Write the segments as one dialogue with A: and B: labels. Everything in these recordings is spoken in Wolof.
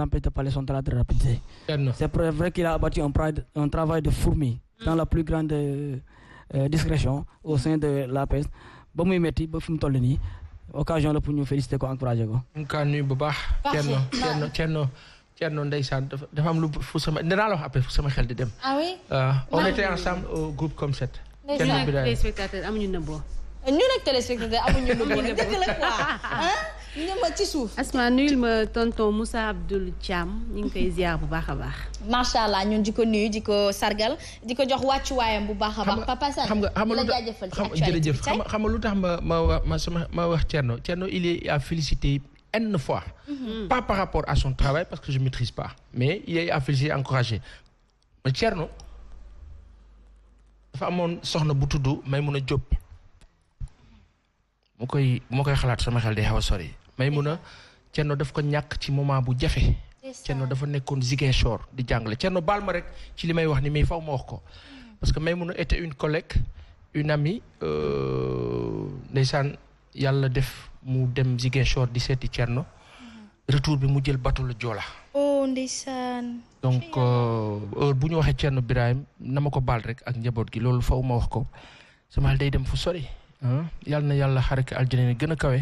A: n'empêche de parler son talent de rapidité. C'est vrai qu'il a abattu un travail de fourmi dans la plus grande discrétion au sein de l'APS. ba muy metti ba fi mu toll nii occasion la pour ñu féliciter ko encourager ko.
B: ñu kaa nuyu bu baax. Thierno ndeysaan dafa am lu fu sama dinaa la wax après fu sama xel di dem.
C: Ah oui.
B: On était ensemble au groupe comme ça.
C: ndeysaan
D: téléspectateur amuñu nëbboo.
C: ñu nag téléspectateur amuñu nëbboo nag dëgg la quoi ñu ne ma ci suuf.
D: Asma nuyul ma tonton Moussa Abdoul Thiam ñu ngi koy ziar bu baax a baax.
C: macha allah ñun di ko nuyu di ko sargal di ko jox wàccuwaayam bu baax a baax. Papa Sane
B: xam nga
C: la jaajëfal ci actualité
B: jërëjëf xam nga lu tax ma wax Thierno il est à féliciter N fois. Pas par rapport à son travail parce que je maîtrise pas mais il est à féliciter encourager mais Thierno dafa amoon soxna bu tudd Maymuna Diop. moo koy xalaat sama xel day xaw a sori Maymuna Thierno daf ko ñàkk ci moment bu jafe. Thierno dafa nekkoon Ziguinchor di jàngale Thierno baal ma rek ci li may wax ni mais faw ma wax ko parce que Maymuna était une collègue une amie ndeysaan yàlla def mu dem Ziguinchor di seeti Thierno retour bi mu jël bateau la Joola.
C: oh ndeysaan.
B: donc heure bu ñu waxee Thierno Birahim na ma ko baal rek ak njaboot gi loolu faw ma wax ko sama xel day dem fu sori. yàlla na yàlla xare ko aljana gën a kawe.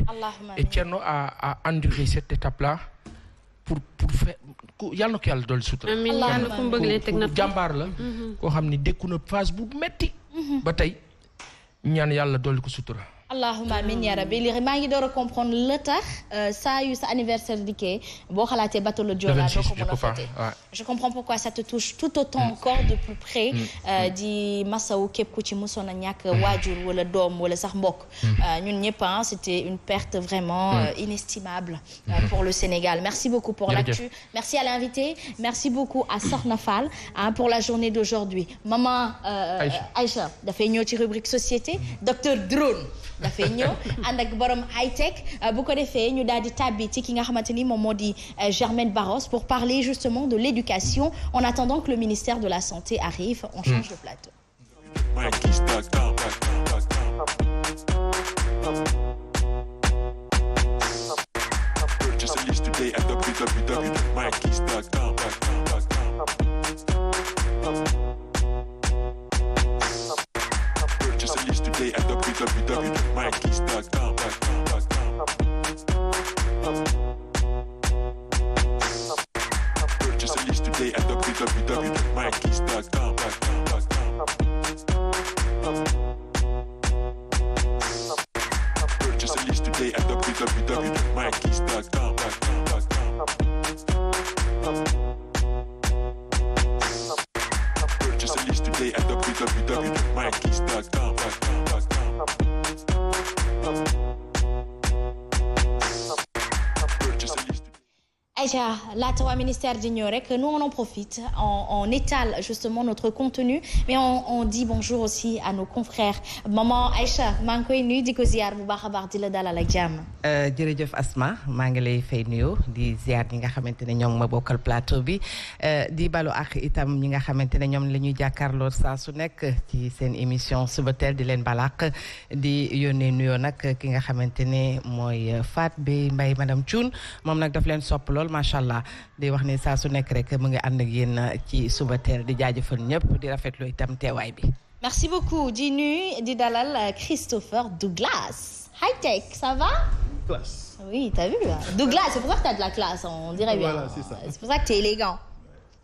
B: et Thierno a enduré cette étape là pour faire yàlla na ko yàlla dolli sutura.
D: amiin yàlla fu mu bëgg leen teg na
B: jàmbaar la. koo xam ni dékku na phase bu metti ba tey ñaan yàlla dolli ko sutura.
C: allahumma amiin yaa rabbi li maa ngi door a comprendre la tax saa yu sa anniversaire dikkee boo xalaatee bateau le Joola doo ko mën a fàtte. Je comprends pourquoi ça te touche tout autant encore de plus près. di masawu képp ku ci mosoon a ñàkk waajur wala doom wala sax mbokk. ñun ñëpp c'était une perte vraiment inestimable pour le Sénégal. Merci beaucoup pour l'actu. Merci à l'invité. Merci beaucoup à Sokhna Fall pour la journée d'aujourd'hui. Maman Aïcha dafay ñëw ci rubrique société docteur Drone. dafay ñëw ànd ak borom high tech bu ko defee ñu daal di tàbbi ci ki nga xamante ni moom moo di Germaine Barros pour parler justement de l'éducation en attendant que le ministère de la santé arrive. On change de plateau. Aïcha, laata waa ministère di ñëw rek nous on en profite on étale justement notre contenu mais on dit bonjour aussi à nos confrères maman Aïcha maa ngi koy nuyu di ko ziar bu baax a baax di la dalal ak jàmm.
E: jërëjëf Asma maa ngi lay fay nuyu di ziar ñi nga xamante ne ñoom ma bokkal plateau bi di balu ak itam ñi nga xamante ne ñoom la ñuy jàkkaarloo saa su nekk ci seen émission suba teel di leen balak di yónnee nuyoo nag ki nga xamante ne mooy Fat Bey Mbaye madame Thioune moom nag daf leen sopp lool macha allah di wax ni saa su nekk rek mu ngi ànd ak yéen ci suba teel di jaajëfal ñëpp di rafetlu itam teewaay bi.
C: Merci beaucoup di nuyu di dalal Christopher Douglas. High tech, ça va?
F: Classe.
C: Oui, t'as vu Douglas, c'est pour ça que t'as de la classe, on dirait bien.
F: Voilà, c'est ça.
C: C'est pour ça que t'es élégant.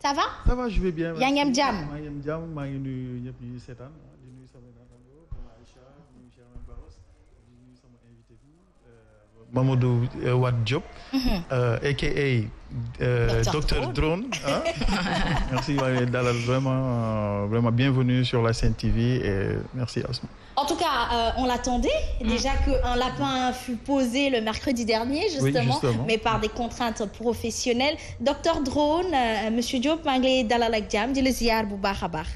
C: Ça va?
F: Ça va, je vais bien.
C: yaa ngi am jàmm.
F: maa ngi am jàmm maa ngi nuyu ñëpp ñuy seetaan di nuyu sama naataango comme Aïcha di nuyu Germaine Barros di nuyu sama invité bi Mamadou Wade Diop. aka Docteur Drone. Merci maa ngi dalal vraiment bienvenue sur la Sen TV et merci Asma.
C: En tout cas, on l'attendait. Déjà qu'un lapin fut posé le mercredi dernier, justement, mais par des contraintes professionnelles. Docteur Drone, Monsieur Diop, maa ngi lay dalal ak jàmm di la ziar bu baax a baax.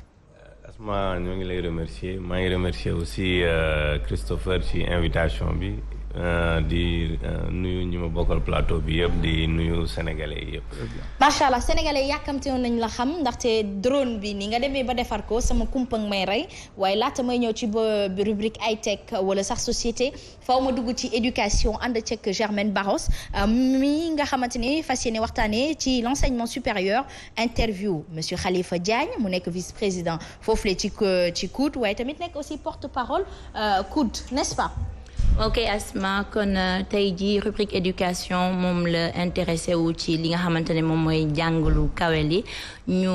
G: Asma ñoo ngi lay remercier maa ngi remercier aussi Christopher ci invitation bi di nuyu ñi ma bokkal plateau bi yëpp di nuyu sénégalais yi yëpp.
C: macha allah sénégalais yàkkamte woon nañ la xam ndaxte drone bi ni nga demee ba defar ko sama kumpang may rey waaye laata may ñëw ci ba rubrique high tech wala sax société faw ma dugg ci éducation ànd ceeg Germaine Barros mi nga xamante ni fas yéene waxtaanee ci l'enseignement supérieur interview monsieur Khalifa Diagne mu nekk vice-président foofu la ci COUD waaye tamit nekk aussi porte-parole COUD n'est-ce pas.
H: ok Asma kon tey jii rubrique éducation moom la intéressé wu ci li nga xamante ne moom mooy jàngalu kawe li ñu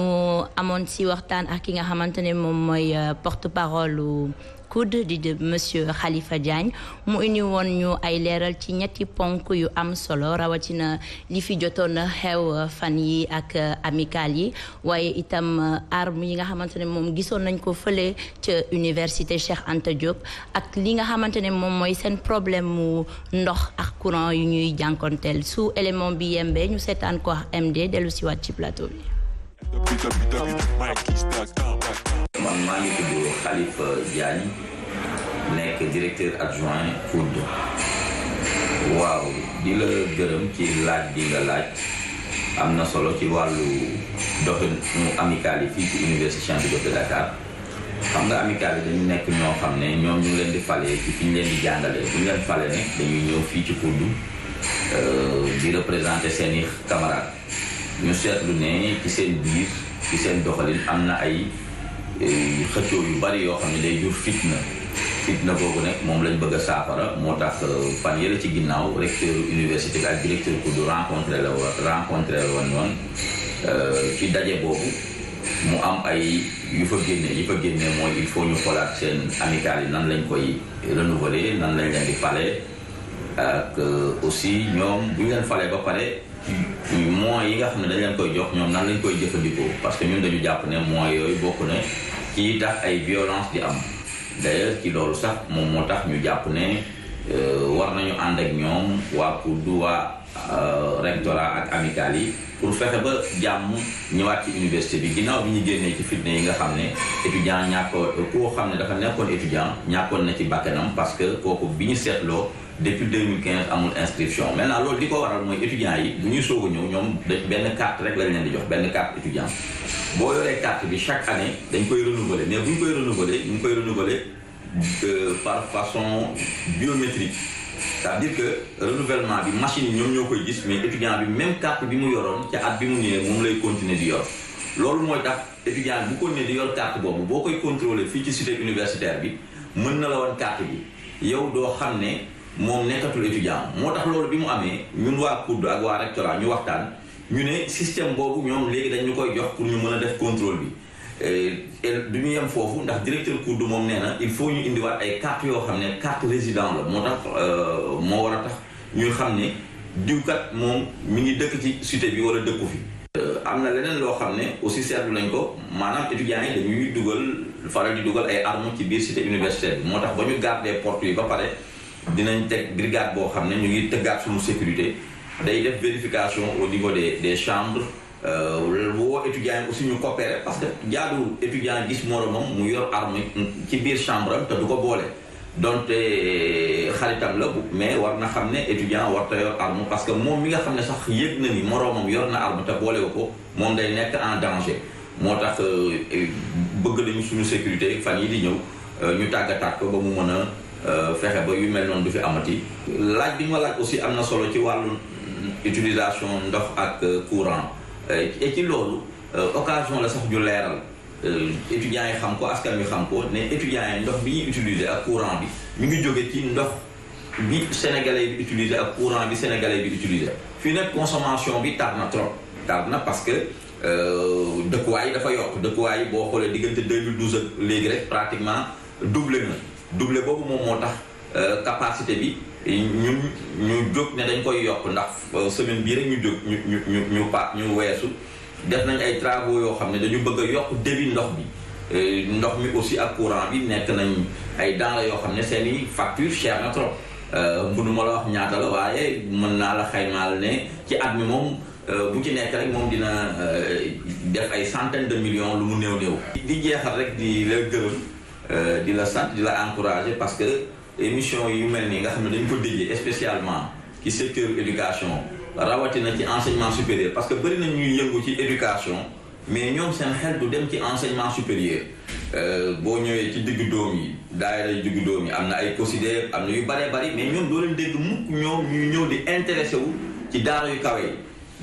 H: amoon si waxtaan ak ki nga xamante ne moom mooy porte-parole COUD di monsieur Khalifa Diagne mu indi woon ñu ay leeral ci ñetti ponk yu am solo rawatina li fi jotoon xew fan yi ak amical yi waaye itam arme yi nga xamante ne moom gisoon nañ ko fële ca université Cheikh Anta Diop ak li nga xamante ne moom mooy seen problème mu ndox ak courant yu ñuy jànkonteel su élément bi yembee ñu seetaan ko ak MD dellu si waat ci plateau bi.
I: man maa ngi tudd Khalifa Diagne nekk directeur adjoint COUD. waaw di la gërëm ci laaj bi nga laaj am na solo ci wàllu doxinu amical yi fii ci université Cheikh Anta Diop de Dakar xam nga amical yi dañu nekk ñoo xam ne ñoom ñu ngi leen di falee ci fi ñu leen di jàngalee bu ñu leen falee ne dañuy ñëw fii ci COUD di représenter seeni camarades ñu seetlu ne ci seen biir ci seen doxalin am na ay xëccoo yu bari yoo xam ne day jur fitna boobu nag moom lañ bëgg a saafara moo tax fan yële ci ginnaaw recteur université bi ak directeur COUD rencontré woon ci daje boobu mu am ay yu fa génne mooy il faut ñu xoolaat seen amical yi nan lañ koy renouveler nan lañ leen di fale ak aussi ñoom bu ñu leen falee ba pare moyens yi nga xam ne dañ leen koy jox ñoom nan lañ koy jëfandikoo parce que ñun dañu jàpp ne moyens yooyu bokk na ci tax ay violence di am d'ailleurs ci loolu sax moom moo tax ñu jàpp ne war nañu ànd ak ñoom waa COUD waa rectorat ak amical yi pour fexe ba jàmm ñëwaat ci université bi ginnaaw bi ñu génnee ci fitna yi nga xam ne étudiant koo xam ne dafa nekkoon étudiant ñàkkoon na ci bakkanam parce que kooku bi ñu seetloo depuis 2015 amul inscription maintenant loolu li ko waral mooy étudiants yi bu ñuy soog a ñëw ñoom benn carte rek lañ leen di jox benn carte étudiant boo yoree carte bi chaque année dañ koy renouveler mais bu ñu koy renouveler par façon biométrique c'est-à-dire que renouvellement bi machine yi ñoom ñoo koy gis mais étudiant bi même carte bi mu yoroon ca at bi mu ñëwee moom lay continuer di yor loolu mooy tax étudiant bi bu continuer di yor carte boobu boo koy contrôler fii ci cité universitaire bi mën na la woon carte bi yow doo xam ne moom nekkatul étudiant moo tax loolu bi mu amee ñun waa COUD ak waa rectorat ñu waxtaan ñu ne système boobu ñoom léegi dañ ñu koy jox pour ñu mën a def contrôle bi du ñu yem foofu ndax directeur COUD moom nee na il faut ñu indiwaat ay carte yoo xam ne carte résident la moo tax moo war a tax ñuy xam ne diwkat moom mi ngi dëkk ci cité bi wala dëkku fi am na leneen loo xam ne aussi seetlu nañ ko maanaam étudiants yi dañuy faral di dugal ay armes ci biir cité universitaire bi moo tax ba ñu garder porte yi ba pare dinañ teg brigade boo xam ne ñu ngi tëggaat suñu sécurité day def vérification au niveau des chambres woo étudiants yi aussi ñu coopérer parce que jaadu étudiant gis moromam mu yor arme ci biir chambre am te du ko boole donte xaritam la mais war na xam ne étudiant war ta yor arme parce que moom mi nga xam ne sax yëg na ni moromam yor na arme te boolewu ko moom day nekk en danger moo tax bëgg nañu suñu sécurité fan yi di ñëw ñu tàggataat ko ba mu mën a fexe ba yu mel noonu du fi amati laaj bi ma laaj aussi am na solo ci wàllu utilisation ndox ak courant et ci loolu occasion la sax ñu leeral étudiants yi xam ko askan wi xam ko ne étudiants yi ndox bi ñuy utiliser ak courant bi mi ngi jóge ci ndox bi sénégalais bi utiliser ak courant bi sénégalais bi utiliser fii nag consommation bi tar na trop tar na parce que dëkkuwaay yi dafa yokk dëkkuwaay yi boo xoolee diggante 2012 ak léegi rek pratiquement doublé boobu moom moo tax capacité bi ñu jóg ne dañ koy yokk ndax semaine bii rek ñu jóg ñu weesu def nañ ay travaux yoo xam ne dañu bëgg a yokk débit ndox bi ndox mi aussi ak courant bi nekk nañ ay denrées yoo xam ne seeni facture cher na trop mënuma la wax ñaata la waaye mën naa la xaymaal ne ci at mi moom bu ci nekk rek moom dina def ay centaines de millions lu mu néew di jeexal rek di la gërëm di la sant di la encourager parce que émission yu mel nii nga xam ne dañ ko déggee spécialement ci secteur éducation rawatina ci enseignement supérieur parce que bëri na ñuy yëngu ci éducation mais ñoom seen xel du dem ci enseignement supérieur boo ñëwee ci diggu doom yi daayira diggu doom yi am na ay considère am na yu bëree bëri mais ñoom doo leen dégg mukk ñoom ñuy ñëw di intéressé wu ci daara yu kawe yi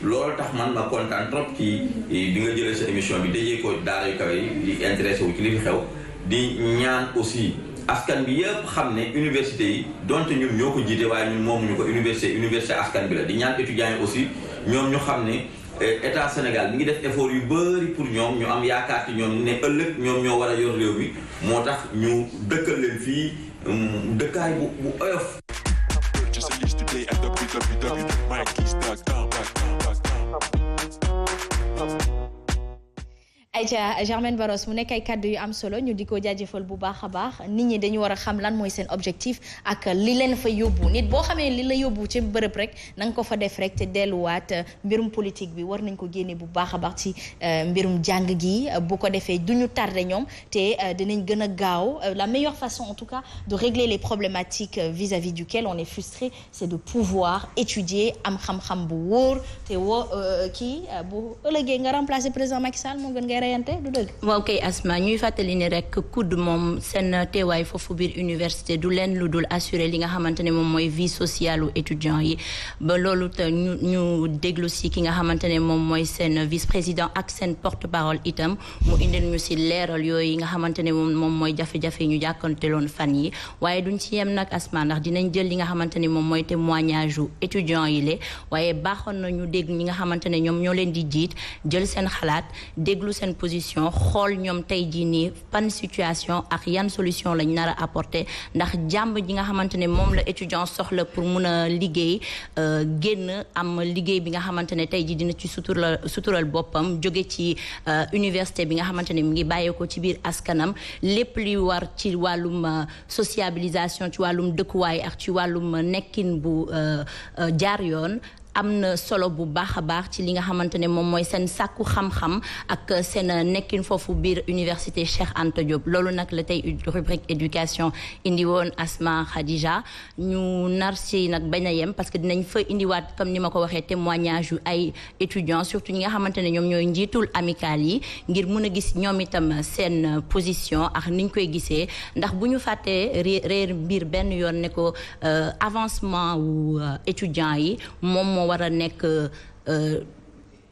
I: loolu tax man ma kontaan trop ci bi nga jëlee sa émission bi dajee ko daara yu kawe yi di intéressé wu ci li fi xew di ñaan aussi askan bi yëpp xam ne université yi donte ñun ñoo ko jiite waaye ñun moomuñu ko université askan bi la di ñaan étudiants yi aussi ñoom ñu xam ne état Sénégal mi ngi def effort yu bëri pour ñoom ñu am yaakaar ci ñoom ne ëllëg ñoom ñoo war a yor réew mi moo tax ñu dëkkal leen fii dëkkaay bu oyof.
C: Aïcha Germaine Barros mu nekk ay kàddu yu am solo ñu di ko jaajëfal bu baax a baax nit ñi dañu war a xam lan mooy seen objectif ak li leen fa yóbbu nit boo xamee li la yóbbu ci bërëb rek na nga ko fa def rek te delluwaat mbirum politique bi war nañ ko génne bu baax a baax ci mbirum jàng gi bu ko defee du ñu tardé ñoom te dinañ gën a gaaw la meilleure façon en tout cas de régler les problématiques vis-à-vis duquel on est frustré c'est de pouvoir étudier am xam-xam bu wóor te kii bu ëllëgee nga remplacer président Macky Sall moo gën ngay
H: waaw kay Asma ñuy fàttali ni rek COUD moom seen teewaay foofu biir université du leen lu dul assurer li nga xamante ne moom mooy vie sociale u étudiants yi ba loolu te ñu déglu si ki nga xamante ne moom mooy seen vice-président ak seen porte-parole itam mu indil ñu si leeral yooyu nga xamante ne moom mooy jafe-jafe ñu jàkkanteloon fan yi waaye duñ ci yem nag Asma ndax dinañ jël li nga xamante ne moom mooy témoignage u étudiants yi le waaye baaxoon na ñu dégg ñi nga xamante ne ñoom ñoo leen di jiit jël seen xalaat déglu seen position xool ñoom tey jii nii pan situation ak yan solution lañ nar a apporter ndax jàmb ji nga xamante ne moom la étudiant soxla pour mun a liggéey génn am liggéey bi nga xamante ne tey jii dina ci sutural boppam jóge ci université bi nga xamante ne mi ngi bàyyeekoo ci biir askanam lépp li war ci wàllum sociabilisation ci wàllum dëkkuwaay ak ci wàllum nekkin bu jaar yoon am na solo bu baax a baax ci li nga xamante ne moom mooy seen sàkku xam-xam ak seen nekkin foofu biir université Cheikh Anta Diop loolu nag la tey rubrique éducation indi woon Asma Khadija ñu nar si nag bañ a yem parce que dinañ fa indiwaat comme ni ma ko waxee témoignage yu ay étudiants surtout ñi nga xamante ne ñoom ñooy njiitul amical yi ngir mun a gis ñoom itam seen position ak niñ koy gisee ndax bu ñu fàttee réer mbir benn yoon ne ko avancement wu étudiants yi moom moo war a nekk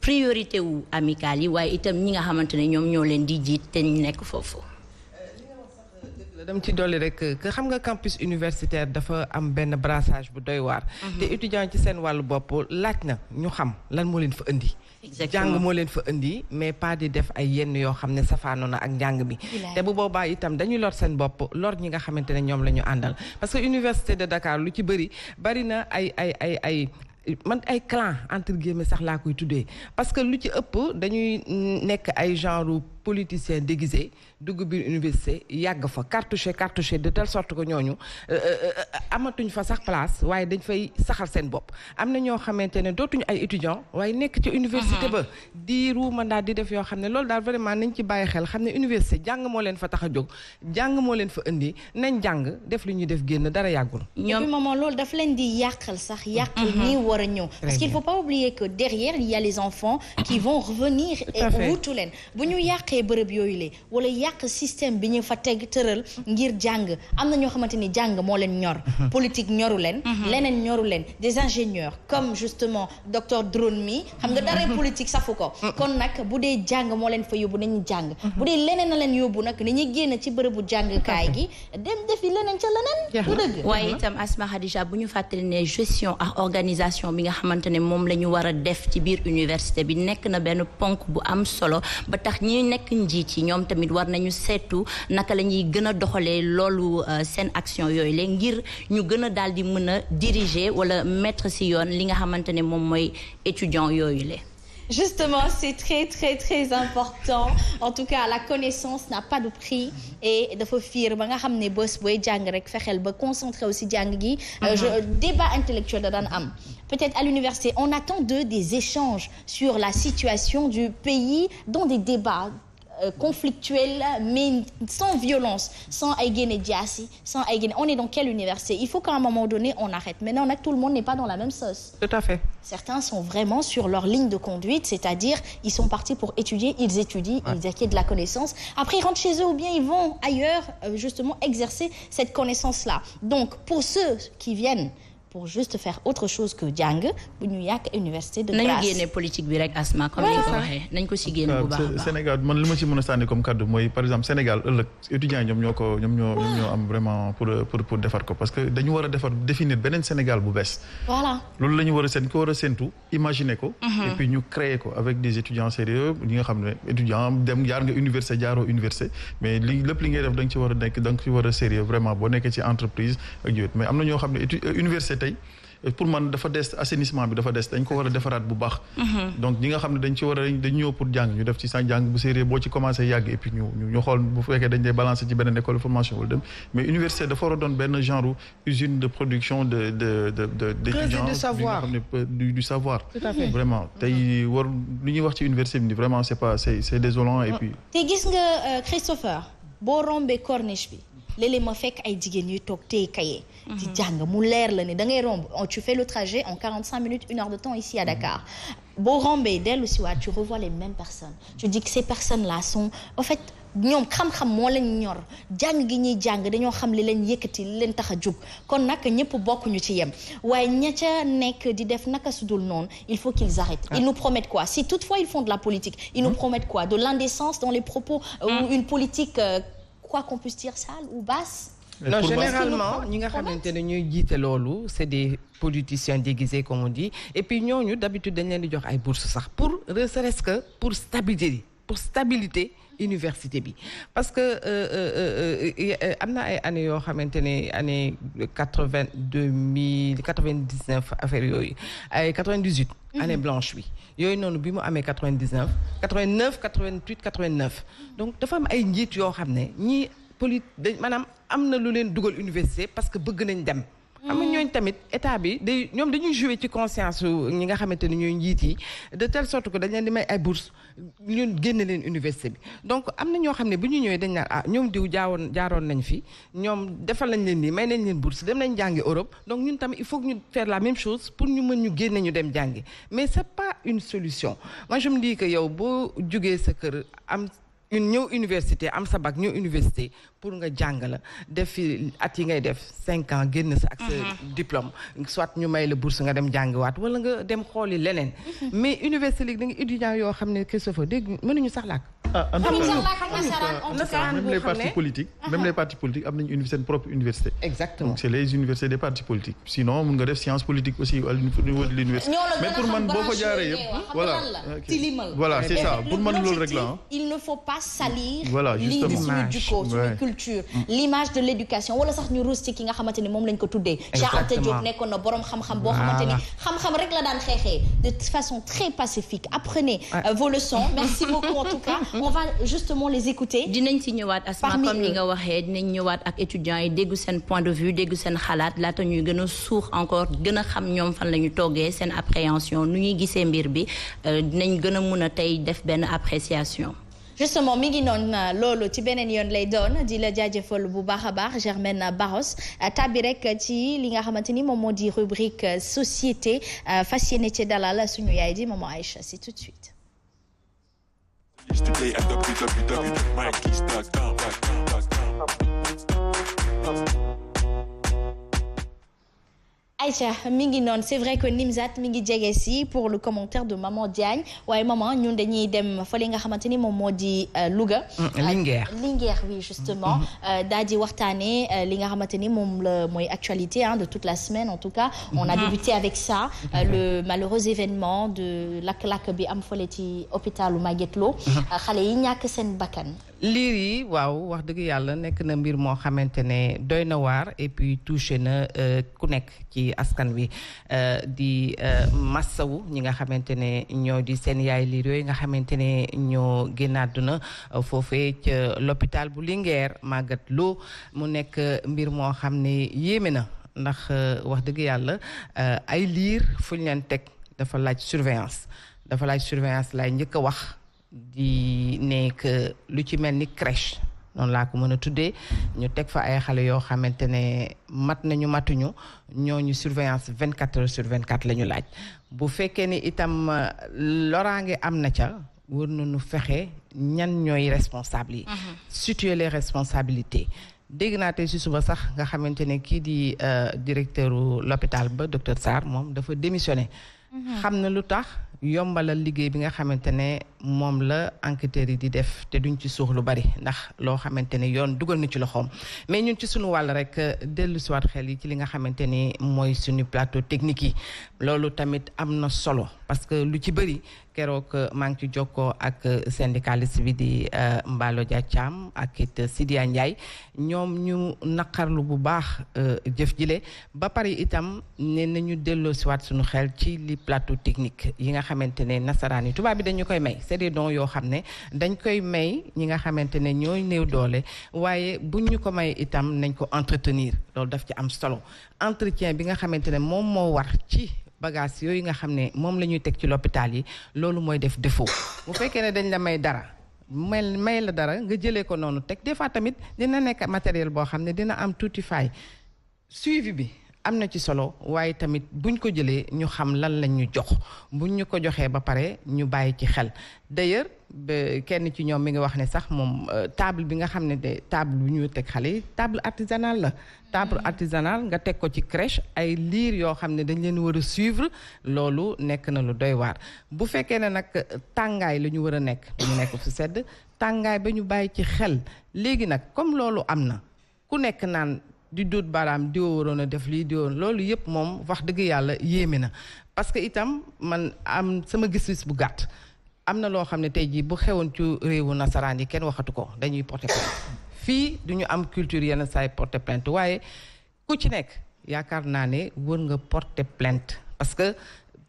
H: priorité wu amicale yi waaye itam ñi nga xamante ne ñoom ñoo leen di jiit te ñu nekk foofu.
E: dama ci dolli rek que xam nga campus universitaire dafa am benn brassage bu doy waar. te étudiants ci seen wàllu bopp laaj na ñu xam lan moo leen fa indi. jàng moo leen fa indi mais pas di def ay yenn yoo xam ne safaano na ak njàng mi te bu boobaa itam dañuy lor seen bopp lor ñi nga xamante ne ñoom la ñu àndal parce que université de Dakar lu ci bari na ay man ay clan entre guillemets sax laa koy tuddee parce que lu ci ëpp dañuy nekk ay genre politicien déguisé dugg biir université yàgg fa cartouché de telle sorte que ñooñu amatuñ fa sax place waaye dañ fay saxal seen bopp am na ñoo xamante ne dootuñu ay étudiants waaye nekk ci université ba di ruumandaat di def yoo xam ne loolu daal vraiment nañ ci bàyyi xel xam ne université jàng moo leen fa tax a jóg jàng moo leen fa indi nañ jàng def li ñuy def génn dara yàggul
C: ñoom maman loolu daf leen di yàqal sax yàqal nii war a ñëw parce qu'il faut pas oublier que derrière il y a les enfants qui vont revenir et wutu leen bu ñu yàqee bërëb yooyu le wala yàq système bi ñu fa teg tëral ngir jàng am na ñoo xamante ni jàng moo leen ñor politique ñoru leen leneen ñoru leen des ingénieurs comme justement docteur Drone mi xam nga dara politique safu ko kon nag bu dee jàng moo leen fa yóbbu nañu jàng bu dee leneen na leen yóbbu nag ni ñuy génn ci bërëbu jàngkaay gi dem defi leneen ca leneen bu dëgg
H: waaye itam Asma Khadija bu ñu fàttali ne gestion ak organisation bi nga xamante ne moom la ñu war a def ci biir université bi nekk na benn ponk bu am solo ba tax ñi nekk njiit yi ñoom tamit war nañu seetu naka la ñuy gën a doxalee loolu seen action yooyu la ngir ñu gën a daal di mën a diriger wala mettre ci yoon li nga xamante ne moom mooy étudiant yooyu la.
C: Justement, c'est très très très important. En tout cas, la connaissance n'a pas de prix et dafa fiir ba nga xam ne bés booy jàng rek fexeel ba concentré aussi jàng gi. Débat intellectuel da daan am. Peut-être à l'université, on attend d'eux des échanges sur la situation du pays dans des débats conflictuel, mais sans violence, sans ay génne jaasi, sans ay génne. On est dans quelle université? Il faut qu'à un moment donné, on arrête. Maintenant, tout le monde n'est pas dans la même sauce.
E: Tout à fait.
C: Certains sont vraiment sur leur ligne de conduite, c'est-à-dire ils sont partis pour étudier, ils étudient, ils acquièrent de la connaissance. Après, ils rentrent chez eux ou bien ils vont ailleurs, justement, exercer cette connaissance-là. Donc, pour ceux qui viennent pour juste faire autre chose que jàng bu ñu yàq université de grâce.
H: nañu génne politique bi rek Asma comme ni ko waxee nañ ko si génne bu baax a baax.
F: Sénégal man li ma ci mën a sànni comme kaddu mooy par exemple Sénégal ëllëg étudiants ñoom ñoo am vraiment pour defar ko parce que dañu war a définir beneen Sénégal bu bees.
C: Voilà.
F: loolu la ñu war a séntu imaginer ko. et puis ñu créer ko avec des étudiants sérieux ñi nga xam ne étudiant dem jaar nga université jaaroo université mais lépp li ngay def da nga ci war a nekk da nga ci war a sérieux vraiment boo nekkee ci entreprise ak yooyu mais am na ñoo xam ne université tey pour man dafa des assainissement bi dafa des dañ ko war a defaraat bu baax. donc ñi nga xam ne dañ ñëw pour jàng ñu def ci sa jàng bu sérieux boo ci commencé yàgg et puis ñu xool bu fekkee dañ dee balancer ci beneen école de formation wala dem mais université dafa war a doon benn genre usine de production d'étudiants
E: du savoir
F: du savoir.
E: Tout à fait.
F: Vraiment tey li ñuy wax ci université bi vraiment c'est désolant et puis.
C: te gis nga Christopher boo rombee corniche bi. léeg-léeg ma fekk ay jigéen yuy toog téye cahier di jàng mu leer la ne da ngay romb tu fais le trajet en 45 minutes 1 heure de temps ici à Dakar boo rombee dellu si waat tu revois les mêmes personnes tu dis que ces personnes là sont en fait ñoom xam-xam moo leen ñor jàng gi ñuy jàng dañoo xam li leen yëkkati li leen tax a jóg kon nag ñëpp bokkuñu ci yem waaye ña ca nekk di def naka sudul noonu il faut qu'ils arrêtent. Ils nous promettent quoi? Si toutefois ils font de la politique ils nous promettent quoi? De l'indécence dans les propos ou une politique quoi qu'on puisse dire sale ou basse.
E: Non, généralement ñi nga xamante ne ñuy jiite loolu c'est des politiciens déguisés comme on dit et puis ñooñu d'habitude dañ leen di jox ay bourses sax pour ne serait-ce que pour stabilité université bi parce que am na ay années yoo xamante ne année 99 affaire yooyu ay 98 année blanche bi yooyu noonu bi mu amee 99 88 89 donc dafa am ay njiit yoo xam ne ñii maanaam am na lu leen dugal université parce que bëgg nañ dem. am na ñooñu tamit état bi ñoom dañuy jouer ci conscience ñi nga xamante ne ñooy njiit yi de telle sorte que dañ leen di may ay bourse ñu génne leen université bi donc am na ñoo xam ne bu ñu ñëwee dañ naan ñoom diw jaaroon nañ fi ñoom defal nañ leen nii may nañ leen bourse dem nañ jàngi Europe donc ñun tamit il faut que ñu faire la même chose pour ñu mën ñu génne ñu dem jàngi mais c'est pas une solution moi je me dis que yow boo jugee sa kër am ñëw université am sa bac ñëw université pour nga jàng la def fi at yi ngay def 5 ans génn sa ak sa diplôme soit ñu may la bourse nga dem jàngiwaat wala nga dem xooli leneen mais université léegi da nga étudiant yoo xam ne Christophe dégg mënuñu sax làkk
F: même les partis politiques am nañu seen propre université.
E: Exactement.
F: Donc c'est les universités des partis politiques sinon mun nga def science politique aussi au niveau de l'université mais pour man boo fa jaaree yëpp voilà c'est ça pour man loolu rek la
C: il ne faut pas salir culture l'image de l'éducation wala sax ñu ruus ci ki nga xamante ni moom lañ ko tuddee Cheikh Anta Diop nekkoon na boroom xam-xam boo xamante ni xam-xam rek la daan xeexee de façon très pacifique apprenez vos leçons merci beaucoup en tout cas on va justement les écouter
H: dinañ ci ñëwaat Asma comme ni nga waxee dinañ ñëwaat ak étudiants yi déggu seen point de vue déggu seen xalaat laata ñuy gën a suux encore gën a xam ñoom fan la ñu toggee seen appréhension nu ñuy gisee mbir bi dinañ gën a mun a tey def benn appréciation
C: justement mi ngi noonu loolu ci beneen yoon lay doon di la jaajëfal bu baax a baax Germaine Barros tàbbi rek ci li nga xamante ni moom moo di rubrique société fas yéene ci dalal suñu yaay di maman Aïcha c'est tout de suite. Aïcha mi ngi noonu c'est vrai que Nimzat mi ngi jege si pour le commentaire de maman Diagne waaye maman ñun dañuy dem fële nga xamante ni moom moo di Louga.
E: Linguère
C: oui justement daa di waxtaanee li nga xamante ni moom la mooy actualité de toute la semaine en tout cas. On a débuté avec ça le malheureux événement de lakk-lakk bi am fële ci hôpitalu Magatte Lô xale yi ñàkk seen bakkan.
E: liir yi waaw wax dëgg yàlla nekk na mbir moo xamante ne doy na waar et puis touché na ku nekk ci askan wi di massawu ñi nga xamante ne ñoo di seen yaay liir yooyu nga xamante ne ñoo génn àdduna foofee ca l'hôpital bu Linguère Magatte Lô mu nekk mbir moo xam ne yéeme na ndax wax dëgg yàlla ay liir fu ñu leen teg dafa laaj surveillance lay njëkk a wax di nekk lu ci mel ni crèche noonu laa ko mën a tuddee ñu teg fa ay xale yoo xamante ne mat nañu matuñu ñooñu surveillance 24 heures sur 24 la ñu laaj bu fekkee ni itam loraange am na ca war nañu fexe ñan ñooy responsable yi situer les responsabilités dégg naa tey si suba sax nga xamante ne kii di directeur l'hôpital ba docteur Sarr moom dafa démissionné xam na lu tax yombalal liggéey bi nga xamante ne moom la enquêteurs yi di def te duñ ci suux lu bari ndax loo xamante ne yoon dugal na ci loxoom mais ñun ci suñu wàll rek dellu siwaat xel yi ci li nga xamante ni mooy suñu plateau technique yi loolu tamit am na solo parce que lu ci bëri keroog maa ngi ci jokkoo ak syndicaliste bi di Mballo Dia Thiam ak it Sidia Ndiaye ñoom ñu naqarlu bu baax jëf jile ba pare itam ne nañu delloo siwaat suñu xel ci li plateau technique yi nga xamante ne nasaraan yi tubaab bi dañu koy may c'est des dons yoo xam ne dañ koy may ñi nga xamante ne ñooy néew doole waaye buñ ñu ko may itam nañ ko entretenir loolu daf ci am solo entretien bi nga xamante ne moom moo war ci bagage yooyu nga xam ne moom la ñuy teg ci l'hôpital yi loolu mooy def défaut bu fekkee ne dañ la may dara may la dara nga jëlee ko noonu teg des fois tamit dina nekk matériel boo xam ne dina am tuuti faay suivi bi am na ci solo waaye tamit buñ ko jëlee ñu xam lan lañ ñu jox buñ ñu ko joxee ba pare ñu bàyyi ci xel d'ailleurs kenn ci ñoom mi ngi wax ne sax moom table bi nga xam ne de table bu ñu teg xale yi table artisanale la table artisanale nga teg ko ci crèche ay liir yoo xam ne dañ leen war a suivre loolu nekk na lu doy waar bu fekkee ne nag tàngaay la ñu war a nekk ñu nekk fu sedd tàngaay ba ñu bàyyi ci xel léegi nag comme loolu am na ku nekk naan di dóot baaraam diwo waroon a def lii diwo loolu yëpp moom wax dëgg yàlla yéeme na parce que itam man am sama gis-gis bu gàtt am na loo xam ne tey jii bu xewoon ci réewu nasaraan yi kenn waxatu ko dañuy porter plainte fii du ñu am culture yenn saay porter plainte waaye ku ci nekk yaakaar naa ne wër nga porter plainte parce que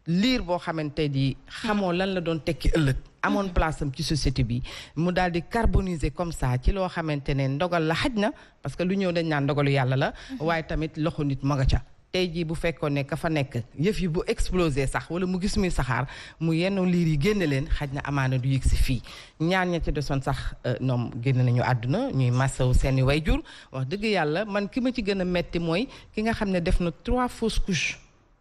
E: liir boo xamante di xamoo lan la doon tekki ëllëg amoon place am ci société bi mu daal di carboniser comme ça ci loo xamante ne ndogal la xaj na parce que lu ñëw dañ naan ndogalu yàlla la waaye tamit loxo nit ma nga ca tey jii bu fekkoon ne ka fa nekk yëf yi bu explosé sax wala mu gis muy saxaar mu yenn liir yi génne leen xaj na amaana du yëg si fii ñaar ña ci desoon sax ñoom génn nañu àdduna ñuy massaw seeni wayjur wax dëgg yàlla man ki ma ci gën a metti mooy ki nga xam ne def na 3 fausses couches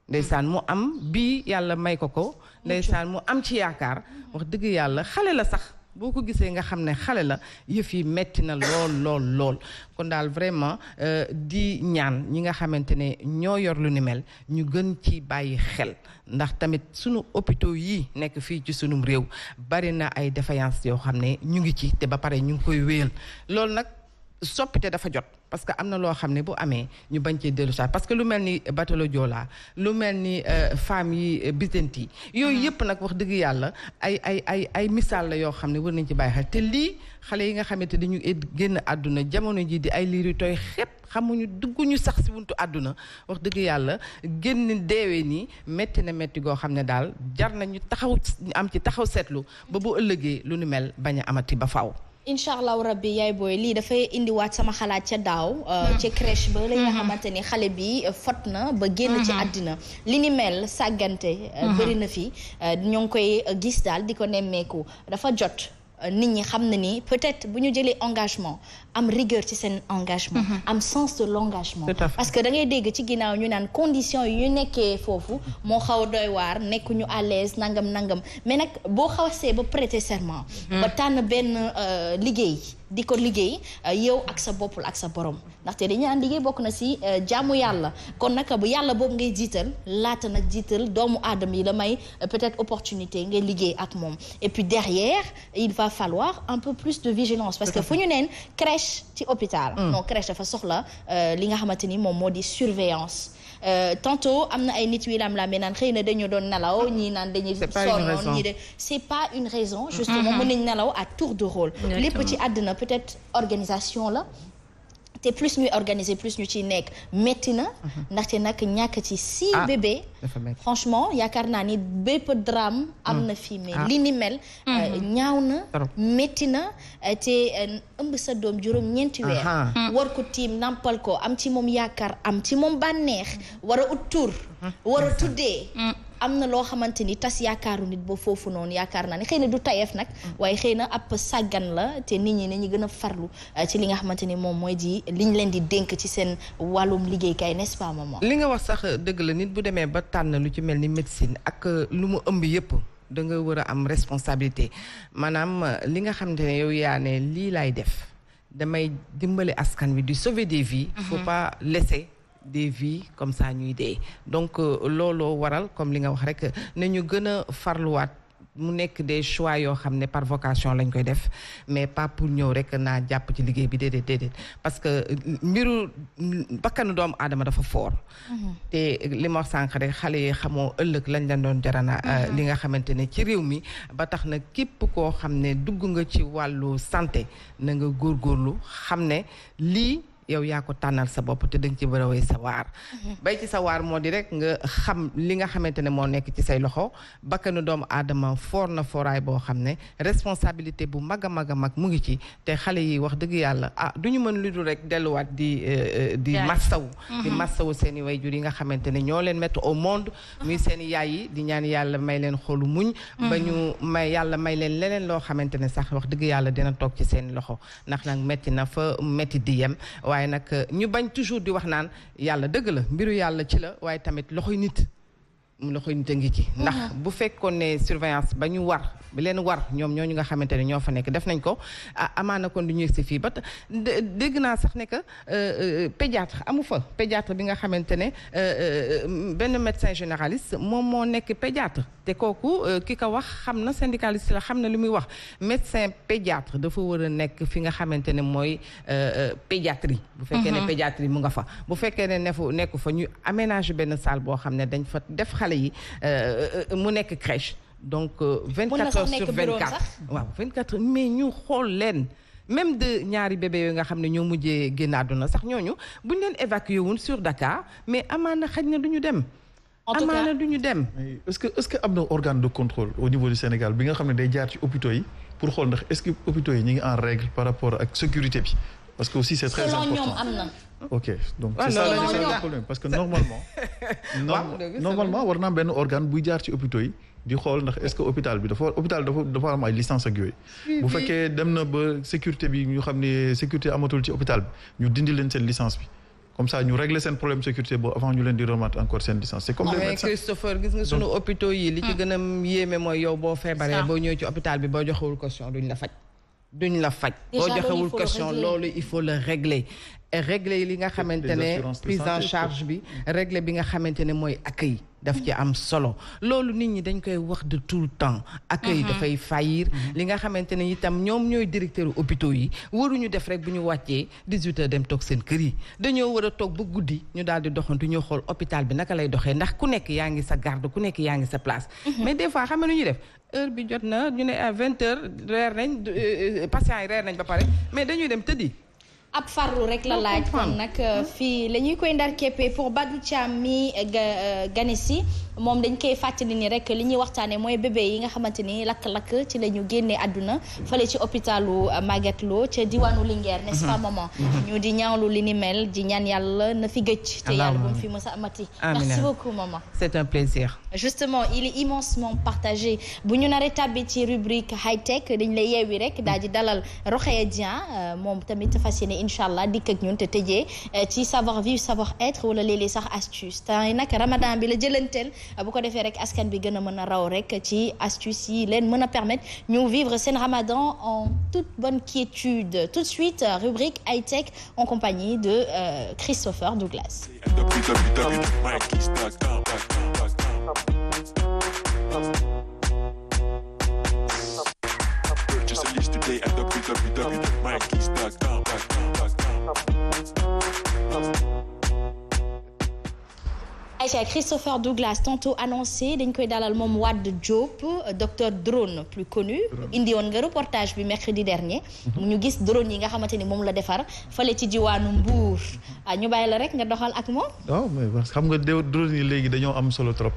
E: ndeysaan mu am bii yàlla may ko ndeysaan mu am ci yaakaar wax dëgg yàlla xale la sax boo ko gisee nga xam ne xale la yëf yi metti na lool kon daal vraiment di ñaan ñi nga xamante ne ñoo yor lu ni mel ñu gën ci bàyyi xel ndax tamit sunu hôpitaux yi nekk fii ci sunum réew bari na ay défaillances yoo xam ne ñu ngi ci te ba pare ñu ngi koy wéyal loolu nag soppite dafa jot parce que am na loo xam ne bu amee ñu bañ cee dellu saa parce que lu mel ni Batalo Joola lu mel ni femmes yi Byzanti yooyu yëpp nag wax dëgg yàlla ay misaal la yoo xam ne war nañ ci bàyyi xel te lii xale yi nga xamante dañu génn àdduna jamono ji di ay liir yu tooy xepp xamuñu dugguñu sax si wuntu àdduna wax dëgg yàlla génn deewee nii métti na métti goo xam ne daal jar nañu taxaw am ci taxaw seetlu ba bu ëllëgee lu nu mel bañ a amati ba faaw.
C: incha allahu rabbi yaay booy lii dafay indiwaat sama xalaat ca daaw ci crèche ba la nga xamante ni xale bi fot na ba génn ci àddina li ni mel sàggante bëri na fi ñoo ngi koy gis daal di ko nemmeeku dafa jot nit ñi xam na ni peut-être bu ñu jëlee engagement am rigueur ci seen engagement am sens de l'engagement parce que da ngay dégg ci ginnaaw ñu naan conditions yi ñu nekkee foofu moo xaw a doy waar nekkuñu à l'aise nangam mais nag boo xawasee ba prêter serment ba tànn benn liggéey di ko liggéey yow ak sa boppul ak sa borom ndaxte dañu naan liggéey bokk na si jaamu yàlla kon nag bu yàlla boobu ngay jiital laata nag jiital doomu aadama yi la may peut-être opportunité ngay liggéey ak moom et puis derrière il va falloir un peu plus de vigilance parce que fu ñu neen crèche ci hôpital non crèche dafa soxla li nga xamante ni moom moo di surveillance tantôt am na ay nit yu lam-lamee naan xëy na dañu doon nelaw ñii naan dañuy sonnoon ñii de c'est pas une raison justement mën nañ nelaw à tour de rôle lépp ci àddina peut-être organisation la te plus ñuy organiser plus ñu ciy nekk métti na ndaxte nag ñàkk ci 6 bébés franchement yaakaar naa ni bépp drame am na fii mais li ni mel ñaaw na métti na te ëmb sa doom juróom ñeenti weer war ko tiim nampal ko am ci moom yaakaar am ci moom bànneex war a ut tur war a tuddee am na loo xamante ni tas yaakaaru nit ba foofu noonu yaakaar naa ne xëy na du tayeef nag waaye xëy na ab sàggan la te nit ñi nañu gën a farlu ci li nga xamante ni moom mooy di liñ leen di dénk ci seen wàllum liggéeykaay n'est-ce pas maman.
E: li nga wax sax dëgg la nit bu demee ba tànn lu ci mel ni médecine ak lu mu ëmb yëpp da nga war a am responsabilité maanaam li nga xamante ne yow yaa ne lii laay def damay dimbali askan wi di sauver des vies. faut pas laisser des vies comme ça ñuy dee donc looloo waral comme li nga wax rek ne ñu gën a farluwaat mu nekk des choix yoo xam ne par vocation lañ koy def mais pas pour ñëw rek naa jàpp ci liggéey bi déedéet parce que mbiru bakkanu doomu aadama dafa fort. te li ma wax sànq rek xale yi xamoo ëllëg lañ leen doon jarana li nga xamante ne ci réew mi ba tax na képp koo xam ne dugg nga ci wàllu santé na nga góorgóorlu xam ne lii yow yaa ko tànnal sa bopp te danga ci war a wéy sa waar bay ci sa waar moo di rek nga xam li nga xamante ne moo nekk ci say loxo bakkanu doomu aadama foor na fooraay boo xam ne responsabilité bu mag a mag a mag mu ngi ci te xale yi wax dëgg yàlla du ñu mën lu dul rek delluwaat di massawu seen i wayjur yi nga xamante ne ñoo leen mettre au monde muy seen i yaay yi di ñaan yàlla may leen xolu muñ ba ñu yàlla may leen leneen loo xamante ne sax wax dëgg yàlla dina toog ci seen loxo ndax nag metti na fa metti di yem waaye nag ñu bañ toujours di wax naan yàlla dëgg la mbiru yàlla ci la waaye tamit loxoy nit a ngi ci ndax bu fekkoon ne surveillance ba ñu war bi leen war ñoom ñooñu nga xamante ne ñoo fa nekk def nañ ko amaana kon du ñu si fii ba dégg naa sax ne que pédiatre amu fa pédiatre bi nga xamante ne benn médecin généraliste moom moo nekk pédiatre te kooku ki ko wax xam na syndicaliste la xam na li muy wax médecin pédiatre dafa war a nekk fi nga xamante ne mooy pédiatrie bu fekkee ne pédiatrie mu nga fa bu fekkee ne nekku fa ñu aménage benn salle boo xam ne dañ fa def xale yi mu nekk crèche donc 24 heures sur 24 waaw 24 heures mais ñu xool leen même de ñaari bébé yooyu nga xam ne ñoo mujjee génn àdduna sax ñooñu bu ñu leen évacué woon sur Dakar mais amaana xaj na du ñu dem amaana du ñu dem
F: est-ce que am na organe de contrôle au niveau du Sénégal bi nga xam ne day jaar ci hôpitaux yi pour xool ndax est-ce que hôpitaux yi ñu ngi en règle par rapport ak sécurité bi parce que aussi c'est très important
C: ñoom am na
F: ok donc c'est ça le problème parce que normalement war naa benn organe buy jaar ci hôpitaux yi di xool ndax est-ce que hôpital dafa am ay licence ak yooyu bu fekkee dem na ba sécurité bi ñu xam ne sécurité amatul ci hôpital bi ñu dindi leen seen licence bi comme ça ñu régler seen problème sécurité boobu avant ñu leen di remettre encore seen licence c'est comme les médecins
E: Christopher gis nga sunu hôpitaux yi li ci gën a yéeme mooy yow boo feebaree boo ñëwee ci hôpital bi boo joxewul caution duñ la faj boo joxewul caution loolu il faut le régler régler li nga xamante ne prise en charge bi régler bi nga xamante ne mooy accueil daf ci am solo loolu nit ñi dañ koy wax de tout le temps accueil dafay faillir li nga xamante ne itam ñoom ñooy directeur hôpitaux yi waruñu def rek bu ñu wàccee 18 heures dem toog seen kër yi dañoo war a toog ba guddi ñu daal di doxantu ñoo xool hôpital bi naka lay doxee ndax ku nekk yaa ngi sa garde ku nekk yaa ngi sa place mais des fois xam nga lu ñuy def heure bi jot na ñu ne à 20 heures reer nañ patients yi reer nañ ba pare mais dañuy dem tëddi
C: ab farlu rek la laaj kon nag fii la ñuy koy ndar keppe pour Badou Thiam mi ganesi moom dañ koy fàttali ni rek li ñuy waxtaane mooy bébé yi nga xamante ni lakk-lakk ci la ñu génnee àdduna fële ci hôpitalu Magatte Lô ca diwaanu Linguère n'est-ce pas maman ñu di ñaawlu li ni mel di ñaan yàlla na fi gëj te yàlla bu mu fi mës a amati merci beaucoup maman
E: c'est un plaisir
C: justement il est immensement partagé bu ñu naree tàbbi ci rubrique high tech dañ lay yeewi rek daal di dalal Rokhaya Dieng moom tamit fas yéene incha allah dikk ak ñun te tëjee ci savoir vivre savoir être wala léeg-léeg sax astuce temps yi nag ramadan bi la jëlanteel bu ko defee rek askan bi gën a mën a raw rek ci astuce yi leen mën a permettre ñu vivre seen ramadan en toute bonne quiétude tout de suite rubrique high tech en compagnie de Christopher Douglas. Aïcha Christopher Douglas tantôt annoncé dañ koy dalal moom Wade Diop docteur drone plus connu indi woon nga reportage bi mercredi dernier ñu gis drone yi nga xamante ni moom la defar fale ci diwaanu Mbour ñu bàyyi la rek nga doxal ak moom
F: waaw mais xam nga drone yi léegi dañoo am solo trop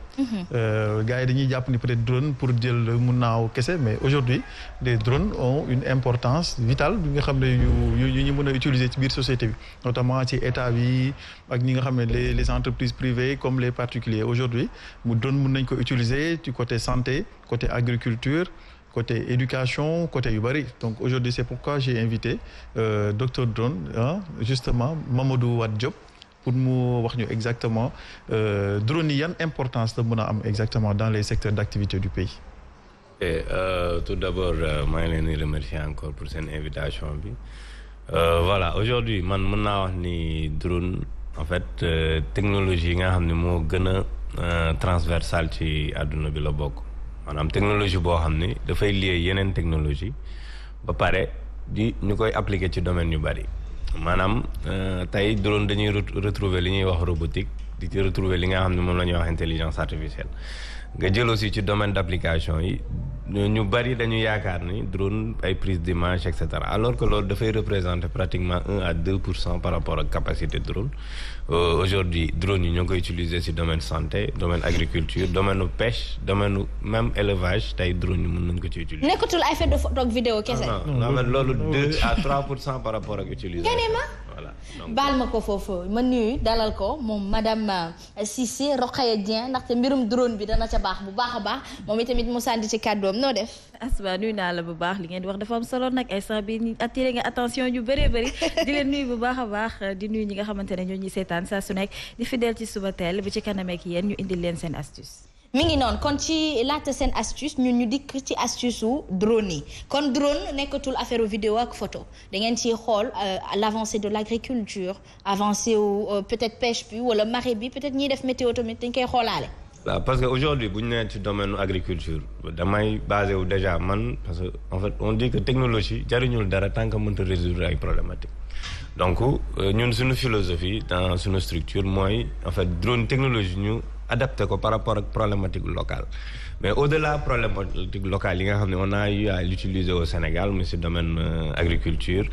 F: gars yi dañuy jàpp ni peut-être drone pour jël mu naaw kese mais aujourd'hui les drones ont une importance vitale bi nga xam ne yu ñu mën a utiliser ci biir société bi notamment ci état bi ak ñi nga xam ne les entreprises privées comme les particuliers aujourd'hui mu drone mën nañ ko utiliser ci côté santé côté agriculture côté éducation côté yu bari donc aujourd'hui c'est pourquoi j'ai invité docteur drone justement Mamadou Wade Diop pour mu wax ñu exactement drone yi yan importance la mën a am exactement dans les secteurs d'activité du pays.
G: Tout d'abord maa ngi leen di remercier encore pour seen invitation bi voilà aujourd'hui man mën naa wax ni drone en fait technologie yi nga xam ne moo gën a transversale ci àdduna bi la bokk. maanaam technologie boo xam ni dafay lier yeneen technologie ba pare di ñu koy appliquer ci domaine yu bari maanaam tey drone dañuy retrouver li ñuy wax robotique di ci retrouver li nga xam ne moom la ñuy wax intelligence artificielle nga jël aussi ci domaine d'application yi ñu bari dañu yaakaar ni drone ay prise d'image et cetera alors que loolu dafay représenter pratiquement 1 à 2% par rapport ak capacité drone aujourd'hui drone yi ñoo ngi koy utiliser ci domaine santé domaine agriculture domaine pêche domaine même élevage tey drone yi mën nañ ko ci utiliser.
C: nekkatul ay fait de photo ak vidéo kese.
G: non loolu 2 à 3% par rapport ak utilisation. voilà
C: baal ma ko foofu ma nuyu dalal ko moom madame Cissé Rokhaya Dieng ndaxte mbirum drone bi dana ca baax bu baax a baax moom itamit mu sànni ci kàddoom noo def.
J: Asma nuyu naa la bu baax li ngeen di wax dafa am solo nag instant bi ni attiré nga attention yu bëree bëri di leen nuyu bu baax a baax di nuyu ñi nga xamante ne ñoo ñuy seetaan saa su nekk di fidèle ci suba teel bi ci kanam ak yéen ñu indil leen seen astuce.
C: mi ngi noonu kon ci laata seen astuce ñun ñu dikk ci astuce su drone yi kon drone nekkatul affaire vidéo ak photo da ngeen ciy xool l'avancée de l'agriculture avancée wu peut-être pêche bi wala marée bi peut-être ñiy def météo tamit dañ koy xoolaale.
G: waaw parce que aujourd'hui bu ñu nee ci domaine agriculture damay basé wu déjà man parce que en fait on dit que technologie jariñul dara tant que mënta résoudre ay problématiques donc ñun suñu philosophie dans suñu structure mooy en fait drone technologie ñu adapté ko par rapport ak problématique locale mais au-delà problématique locale yi nga xam ne on a eu à l'utiliser au Sénégal mais ci domaine agriculture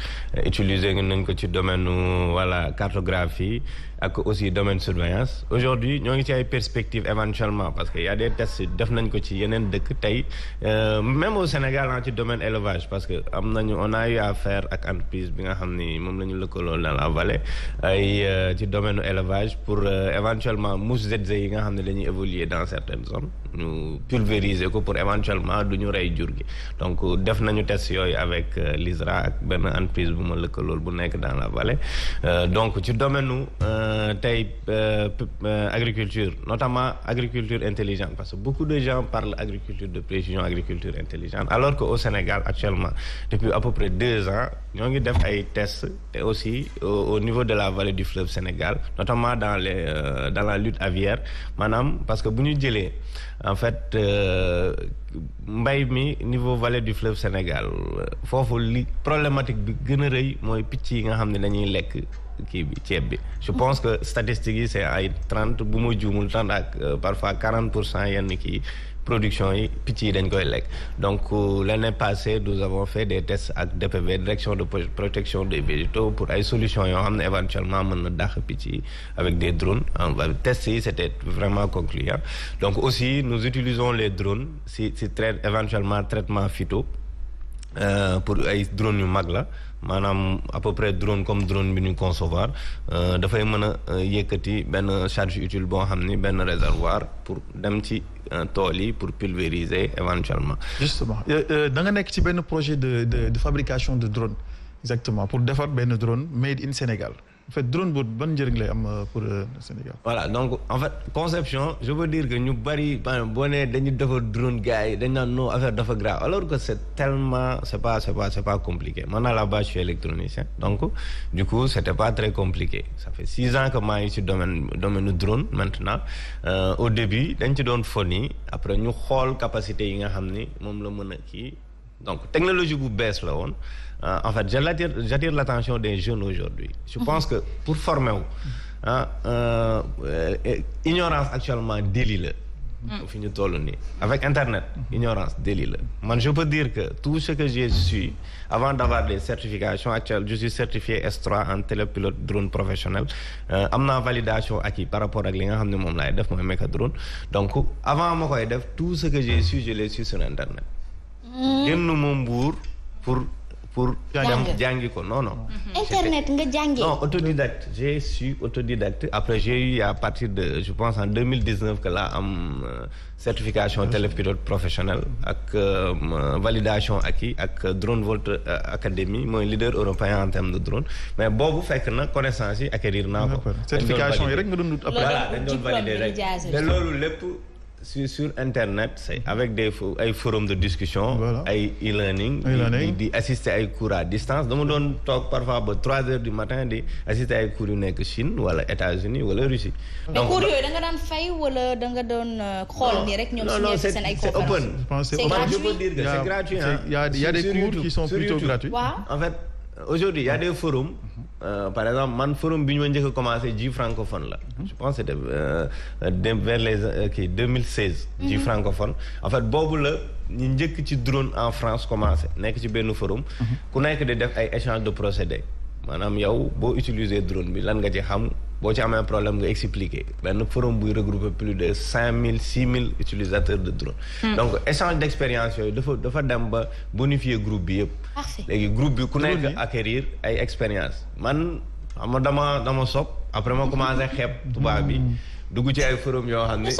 G: utiliser nañ ko ci domaine voilà cartographie ak aussi domaine surveillance aujourd'hui ñoo ngi ci ay perspectives éventuellement parce que y a des tests def nañ ko ci yeneen dëkk tey même au Sénégal ci domaine élevage parce que am nañu on a eu à faire ak entreprise bi nga xam ni moom la ñu lëkkaloo dans la vallée ay ci domaine élevage pour éventuellement mouches ZZ yi nga xam ne dañuy évoluer dans certaines zones ñu pulvériser ko pour éventuellement du ñu rey jur gi donc def nañu test yooyu avec l'ISRA ak benn entreprise bu ma lëkkalool bu nekk dans la vallée donc ci domaine tey agriculture notamment agriculture intelligente parce que beaucoup de gens parlent agriculture de précision agriculture intelligente alors que au Sénégal actuellement depuis à peu près 2 ans ñoo ngi def ay tests et aussi au niveau de la vallée du fleuve Sénégal notamment dans la lutte aviaire maanaam parce que bu ñu jëlee en fait mbay mi niveau vallée du fleuve Sénégal foofu li problématique bi gën a rëy mooy picc yi nga xam ne dañuy lekk kii bi ceeb bi je pense que statistiques yi c'est ay 30 bu ma juumul 30 ak parfois 40% yenn kii production yi picc yi dañ koy lekk donc l'année passée nous avons fait des tests ak DPV direction de protection des végétaux pour ay solutions yoo xam ne éventuellement mën na dàq picc yi avec des drones tests yi c'était vraiment concluant donc aussi nous utilisons les drones si éventuellement traitement phyto pour ay drones yu mag la maanaam à peu près drone comme drone bi ñu concevoir dafay mën a yëkkati benn charge utile boo xam ni benn réservoir pour dem ci tool yi pour pulvériser éventuellement.
F: Justement da nga nekk ci benn projet de fabrication de drone exactement pour defar benn drone made in Sénégal en fait drone boobu ban njëriñ lay am pour le Sénégal.
G: voilà donc en fait conception je veux dire que ñu bari boo nee dañu defar drone gars yi dañ naan non affaire dafa grave alors que c'est tellement c'est pas compliqué man à la base je suis électronicien donc du coup c'était pas très compliqué ça fait 6 ans que maa ngi ci domaine drone maintenant au début dañ ci doon foni après ñu xool capacité yi nga xam ni moom la mën a kii donc technologie bu bees la woon. En fait j'attire l'attention des jeunes aujourd'hui je pense que pour former wu ignorance actuellement délit la fi ñu toll nii avec internet ignorance délit la man je peux dire que tout ce que j'ai su avant d'avoir des certifications actuelles je suis certifié S3 en télépilote drone professionnel am naa validation acquis par rapport ak li nga xam ne moom laay def mooy méca drone donc avant ma koy def tout ce que j'ai su je l'ai su sur internet génn moom Mbour pour pour dem jàngi ko non.
C: internet nga jàngi.
G: non autodidacte j'ai su autodidacte après j'ai eu à partir de je pense en 2019 que là am certification télépilote professionnel ak validation acquis ak Drone Volt Academy mooy leader européen en termes de drone mais boobu fekk na connaissance yi acquérir naa ko.
F: certification yi rek nga doon après.
G: voilà dañ doon valider rek te loolu lépp. sur internet c'est avec ay forums de discussion ay e-learning di assister ay cours à distance dama doon toog parfois ba 3 heures du matin di assister ay cours yu nekk Chine wala États-Unis wala Russie.
C: donc cours yooyu da nga daan fay wala da nga doon xool ni rek ñoom su ñëwee seen ay conférences.
G: c'est gratuit. Je peux dire que c'est gratuit.
F: Il y a des cours qui sont plutôt gratuits.
G: En fait aujourd'hui il y a des forums. Par exemple man forum bi ñu ma njëkk a commencé ji francophone la. je pense c'était vers les 2016. ji francophone en fait boobu la ñu njëkk ci drone en France commencé nekk ci benn forum. ku nekk di def ay échange de procédés maanaam yow boo utiliser drone bi lan nga ci xam boo ci amee problème nga expliquer benn forum buy regrouper plus de 5000 6000 utilisateurs de drone. donc échange d'expérience yooyu dafa dem ba bonifier groupe bi yëpp. léegi groupe bi ku nekk acquérir ay expérience man xam nga dama sob après ma commencé xeeb tubaab bi dugg ci ay forum yoo xam ne.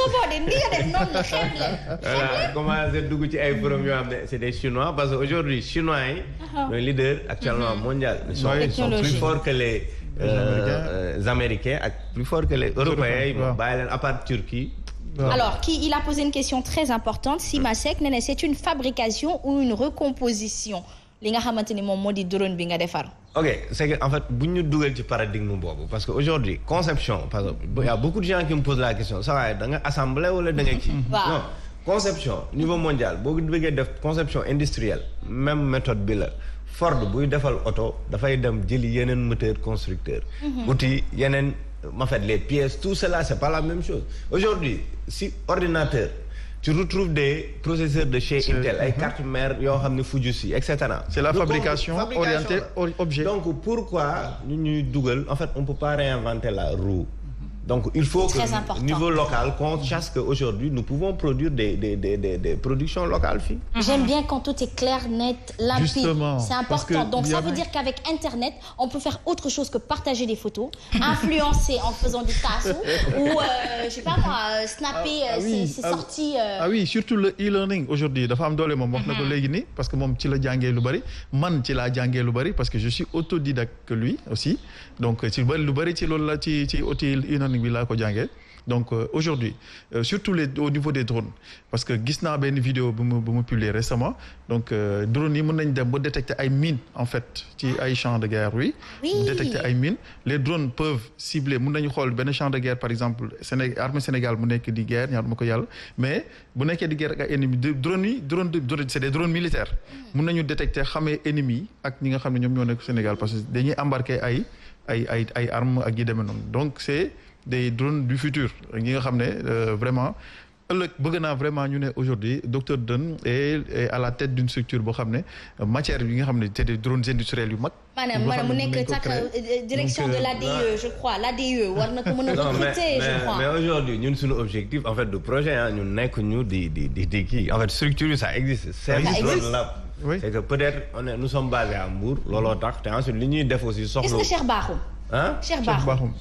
G: voilà commencé dugg ci ay forum yoo xam ne c'est des chinois parce que aujourd'hui chinois yi. ñooy leader actuellement mondial. ils sont plus forts que les Américains ak plus forts que les Européens yi bàyyi leen à part Turquie.
C: Alors il a posé une question très importante Sima Seck nee na c'est une fabrication ou une recomposition li nga xamante ni moom moo di drone bi nga defar.
G: ok c'est que en fait bu ñu dugal ci paradigme boobu parce que aujourd'hui conception parce que il y a beaucoup de gens qui me posent la question ça waaye da nga assembler wala da nga kii. non conception niveau mondial boo bëggee def conception industrielle même méthode bi la. Ford buy defal oto dafay dem jëli yeneen moteur constructeur. uti yeneen en fait les pièces tout cela c'est pas la même chose aujourd'hui si ordinateur tu retrouves des processeurs de chez Intel ay cartes mères yoo xam ne Fujitsu et cetera.
F: c'est la fabrication orientée objet.
G: donc pourquoi ñuy dugal en fait on peut pas réinventer la roue. donc il faut que niveau local qu'on sache qu'aujourd'hui nous pouvons produire des productions locales fii.
C: J'aime bien quand tout est clair, net, limpide.
F: Justement,
C: c'est important. Donc ça veut dire qu'avec Internet, on peut faire autre chose que partager des photos, influencer en faisant du tassou ou je sais pas moi, snapper ses sorties.
F: Ah oui, surtout le e-learning aujourd'hui dafa am doole moom wax na ko léegi nii parce que moom ci la jàngee lu bari man ci laa jàngee lu bari parce que je suis autodidacte que lui aussi donc ci lu bari ci loolu la ci e-learning bi laa ko jàngee. donc aujourd'hui surtout au niveau des drones parce que gis naa benn vidéo bu mu publier récemment donc drones yi mën nañ dem ba détecter ay mines en fait ci ay champs de guerre oui détecter ay mines les drones peuvent cibler mën nañu xool benn champ de guerre par exemple armée Sénégal mu nekk di guerre ñaar ma ko yàlla mais bu nekkee di guerre ak ay ennemis drone c'est des drones militaires mën nañu détecter xamee ennemis ak ñi nga xam ne ñoom ñoo nekk Sénégal parce que dañuy embarquer ay armes ak yi demee noonu donc c'est des drones du futur ñi nga xam ne vraiment ëllëg bëgg naa vraiment ñu ne aujourd'hui docteur Done est à la tête d'une structure boo xam ne matière yi nga xam ne c'est des drones industriels yu mag.
C: maanaam mu nekk sax direction de l'ADE je crois l'ADE war na ko mën a recruter je crois.
G: mais aujourd'hui ñun suñu objectif en fait de projet ñun nekk ñu di kii en fait structure ça existe.
C: ça existe
F: oui
G: c'est que peut-être nous sommes basés à Mbour looloo tax te ensuite li ñuy def aussi soxla.
C: est-ce que Cheikh Bakhoum.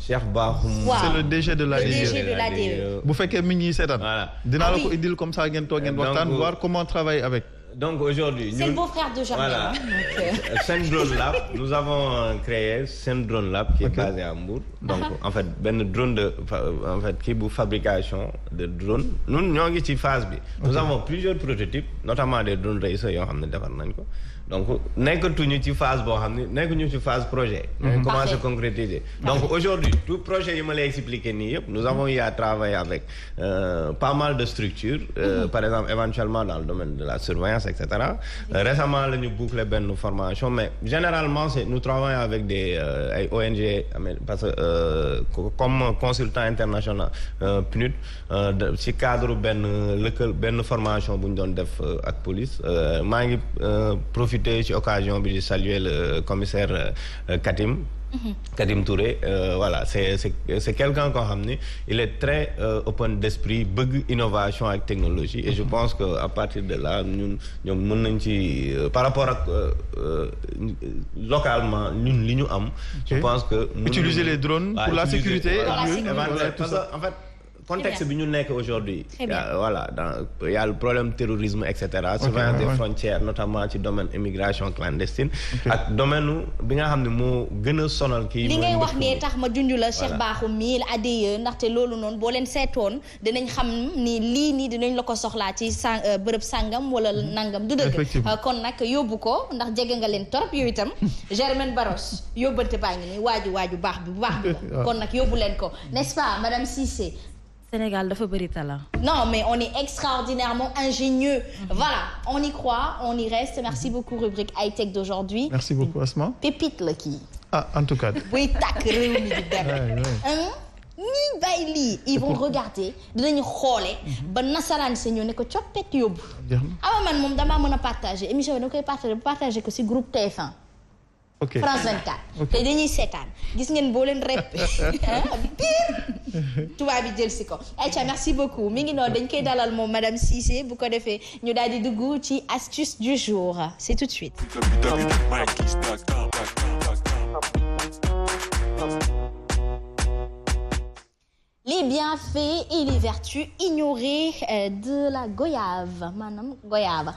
C: Cheikh
G: Bakhoum.
C: Wow.
F: C'est le DG de l'ADE. Bu fekkee mi ngi seetaan.
G: Voilà.
F: dinaa la ko indil comme ça ngeen toog ngeen waxtaan voir comment travailler avec.
G: Donc aujourd'hui
C: c'est le beau-frère de Germain.
G: Voilà. Syndrone Lab nous avons créé Syndrone Lab qui est basé à Mbour. Donc en fait benn drone kii bu fabrication de drone ñun ñoo ngi ci phase bi. Nous avons plusieurs prototypes notamment des drones racers yoo xam ne defar nañ ko. donc nekkatuñu ci phase boo xam ne nekkuñu ci phase projet. ñu commencé concrétiser. donc aujourd'hui tout projet yi ma lay expliquer nii yëpp nous avons eu à travailler avec pas mal de structures. Par exemple éventuellement dans le domaine de la surveillance et cetera. Récemment la ñu boucler benn formation mais généralement nous travaillons avec des ay ONG parce que comme consultant international PNUD ci cadre benn formation bu ñu doon def ak police maa ngi profiter ci occasion bi di saluer le commissaire Katim Karim Touré voilà c'est quelqu'un koo xam ni il est très open d'esprit bëgg innovation ak technologie et je pense que à partir de là ñoom mën nañ ci par rapport ak localement ñun li ñu am. je pense que
F: utiliser les drones pour la sécurité.
G: Parce que en fait contexte bi ñu nekk aujourd'hui voilà il y a le problème terrorisme et cetera surveillance des frontières notamment ci domaine immigration clandestine ak domaine bi nga xam ne moo gën a sonal kii
C: li ngay wax ne tax ma junj la Cheikh Bakhoum mii la ADIE ndaxte loolu noonu boo leen seetoon dinañ xam ni lii nii dinañ la ko soxlaa ci bërëb sàngam wala nangam du dëgg kon nag yóbbu ko ndax jege nga leen torop yow itam Germaine Barros yóbbante baa ngi nii waaju baax bi bu baax bi kon nag yóbbu leen ko n'est-ce pas madame Cissé.
J: Sénégal dafa bëri talent.
C: Non, mais on est extraordinairement ingénieux. Voilà, on y croit, on y reste. Merci beaucoup, rubrique high-tech d'aujourd'hui.
F: Merci beaucoup, Asma.
C: Pépite la kii.
F: Ah, en tout cas.
C: buy tàkk réew mi di dem. ñii bàyyi lii ils vont regarder dinañu xoole ba nasaraan si ñu ne ko coppet yóbbu. Man moom damaa mën a partager émission bi da koy partager ko si groupe TF1.
F: ok
C: France 24 te dañuy seetaan gis ngeen boo leen rep pire tubaab bi jël si ko Aïcha merci beaucoup mi ngi noonu dañ koy dalal moom madame Cissé bu ko defee ñu daal di dugg ci astuce du jour c'est tout de suite. Les bienfaits et les vertus ignorées de la goyave maanaam goyave.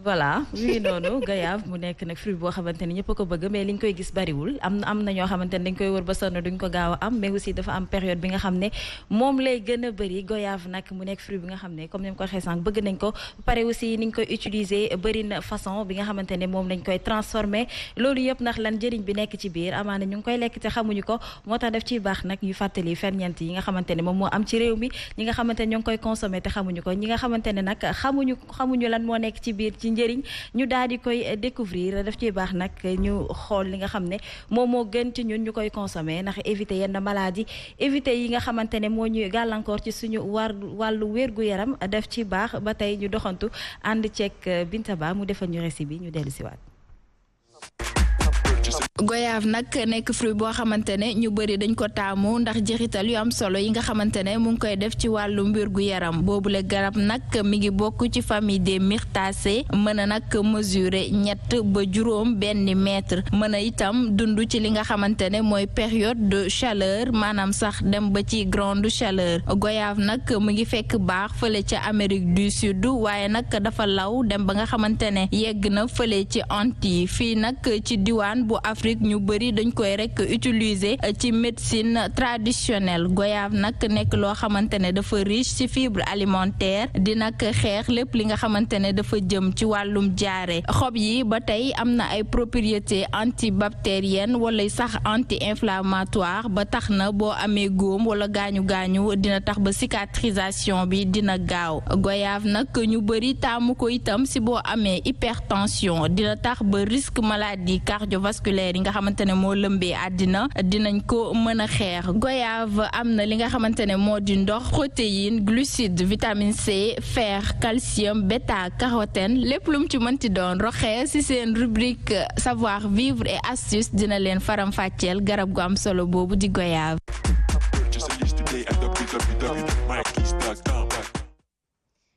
J: voilà oui noonu goyave mu nekk nag fruit boo xamante ni ñëpp a ko bëgg mais li ñu koy gis bariwul am na ñoo xamante ni dañ koy wër ba sonn duñ ko gaaw a am mais aussi dafa am période bi nga xam ne moom lay gën a bëri goyave nag mu nekk fruit bi nga xam ne comme ni ma ko waxee sànq bëgg nañ ko pare aussi ni ñu koy utiliser bëri na façon bi nga xamante ne moom lañ koy transformer loolu yëpp ndax lan njëriñ bi nekk ci biir amaana ñu ngi koy lekk te xamuñu ko moo tax def ciy baax nag ñu fàttali ferñeent yi nga xamante ne moom moo am ci réew mi ñi nga xamante ne ñoo ngi koy consommer te xamuñu ko ñi nga xamante ne nag xamuñu lan moo nekk ci biir ci njëriñ ñu daal di koy découvrir daf ciy baax nag ñu xool li nga xam ne moom moo gën ci ñun ñu koy consommer ndax éviter yenn maladie éviter yi nga xamante ne moo ñuy gàllankoor ci suñu wàllu wér-gu-yaram daf ci baax ba tey ñu doxantu ànd ceeg Binta Ba mu defal ñu récit bi ñu dellu siwaat
K: goyave nag nekk fruit boo xamante ne ñu bëri dañ ko taamu ndax jeexital yu am solo yi nga xamante ne mu ngi koy def ci wàllu mbir gu yaram boobule garab nag mi ngi bokk ci famille des myrtacées mën a nag mesurer 3 ba 5 mètre mën a itam dund ci li nga xamante ne mooy période de chaleur maanaam sax dem ba ci grande chaleur goyave nag mu ngi fekk baax fële ca Amérique du Sud waaye nag dafa law dem ba nga xamante ne yegg na fële ci Antilles fii nag ci diwaan bu Afrique ñu bëri dañ koy rek utiliser ci médecine traditionnelle goyave nag nekk loo xamante ne dafa riche ci fibre alimentaire di nag xeex lépp li nga xamante ne dafa jëm ci wàllum jaare xob yi ba tey am na ay propriétés antibactériennes wala sax anti-inflammatoire ba tax na boo amee góom wala gaañu dina tax ba cicatrisation bi dina gaaw goyave nag ñu bëri taamu ko itam si boo amee hypertension dina tax ba risque maladie cardiovasculaire yi nga xamante ne moo lëmbee àddina dinañ ko mën a xeex goyave am na li nga xamante ne moo di ndox protéine glucides vitamine C fer calcium bêta carotène lépp lu mu ci mënti doon roxee ci seen rubrique savoir vivre et astuce dina leen faram fàcceel garab gu am solo boobu di goyave.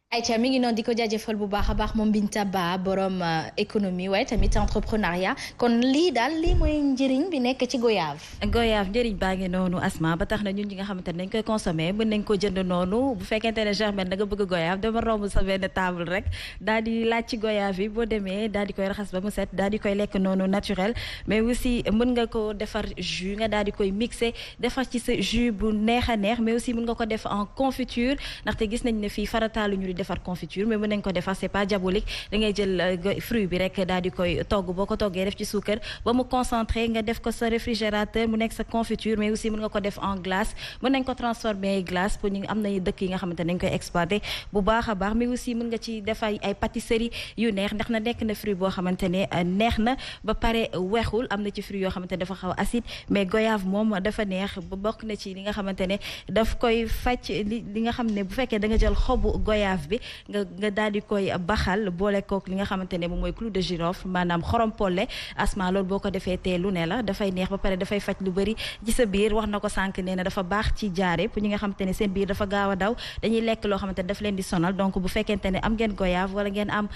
C: Aïcha mi ngi noonu di ko jaajëfal bu baax a baax moom Binta Ba borom économie waaye tamit entrepreneuriat kon lii mooy njëriñ bi nekk ci goyave.
J: goyave njëriñ baa ngi noonu Asma ba tax na ñun ñi nga xamante ne dañ koy consommer mën nañ ko jënd noonu bu fekkente ne Germaine da nga bëgg goyave dama romb sa benn table rek daal di laaj ci goyave yi boo demee daal di koy raxas ba mu set daal di koy lekk noonu naturel mais aussi mën nga ko defar jus nga daal di koy mixer defar ci sa jus bu neex a neex mais aussi mën nga ko def en confiture ndaxte gis nañ ne fii farataalu ñu defar confiture mais mën nañ ko defar c'est pas diabolique da ngay jël fruit bi rek daal di koy togg boo ko toggee def ci suukar ba mu concentré nga def ko sa réfrigérateur mu nekk sa confiture mais aussi mën nga ko def en glace mën nañ ko transformer glace pour ñu am na dëkk yi nga xamante ne dañ koy exploiter bu baax a baax mais aussi mën nga ci def ay pâtisserie yu neex ndax na nekk na fruit boo xamante ne neex na ba pare weexul am na ci fruit yoo xamante ne dafa xaw acide mais goyave moom dafa neex ba bokk na ci li nga xamante ne daf koy faj li nga xam ne bu fekkee da nga jël xobu goyave goyave bi nga daal di koy baxal boole kook li nga xamante ne moom mooy clou de girofle maanaam xorom polle asma loolu boo ko defee tee lu ne la dafay neex ba pare dafay faj lu bëri ci sa biir wax na ko sànq nee na dafa baax ci jaare pour ñi nga xamante ne seen biir dafa gaaw a daw dañuy lekk loo xamante ne daf leen di sonal donc bu fekkente ne am ngeen goyave wala ngeen am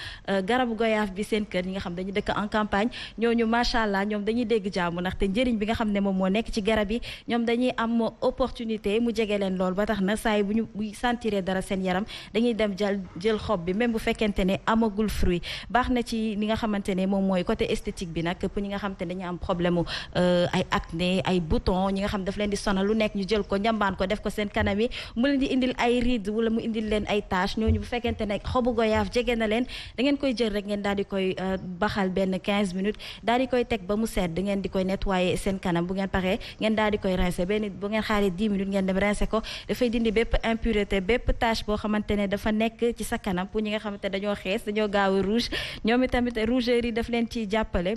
J: garabu goyave bi seen kër ñi nga xam dañuy dëkk en campagne ñooñu macha allah ñoom dañuy dégg jàmm ndaxte njëriñ bi nga xam ne moom moo nekk ci garab yi ñoom dañuy am opportunité mu jege leen lool ba tax na saa yi bu ñu sentiré dara seen yaram dañuy dem jël xob bi même bu fekkente ne amagul fruit baax na ci li nga xamante ne moom mooy côté esthétique bi nag pour ñi nga xamante ne dañuy am problème mu ay acné ay boutons ñi nga xam daf leen di sonal lu nekk ñu jël ko njambaan ko def ko seen kanam yi mu leen di indil ay rides wala mu indil leen ay taches ñooñu bu fekkente ne xobu goyave jege na leen da ngeen koy jël rek ngeen daal di koy baxal benn 15 minutes daal di koy teg ba mu sedd ngeen di koy nettoyer seen kanam bu ngeen paree ngeen daal di koy rincer benn bu ngeen xaaree 10 minutes ngeen dem rincer ko dafay dindi bépp impureté bépp tache boo xamante ne dafa nekk ci sa kanam pour ñi nga xamante dañoo xees dañoo gaaw a rouge ñoom itamit rougeur yi daf leen ciy jàppale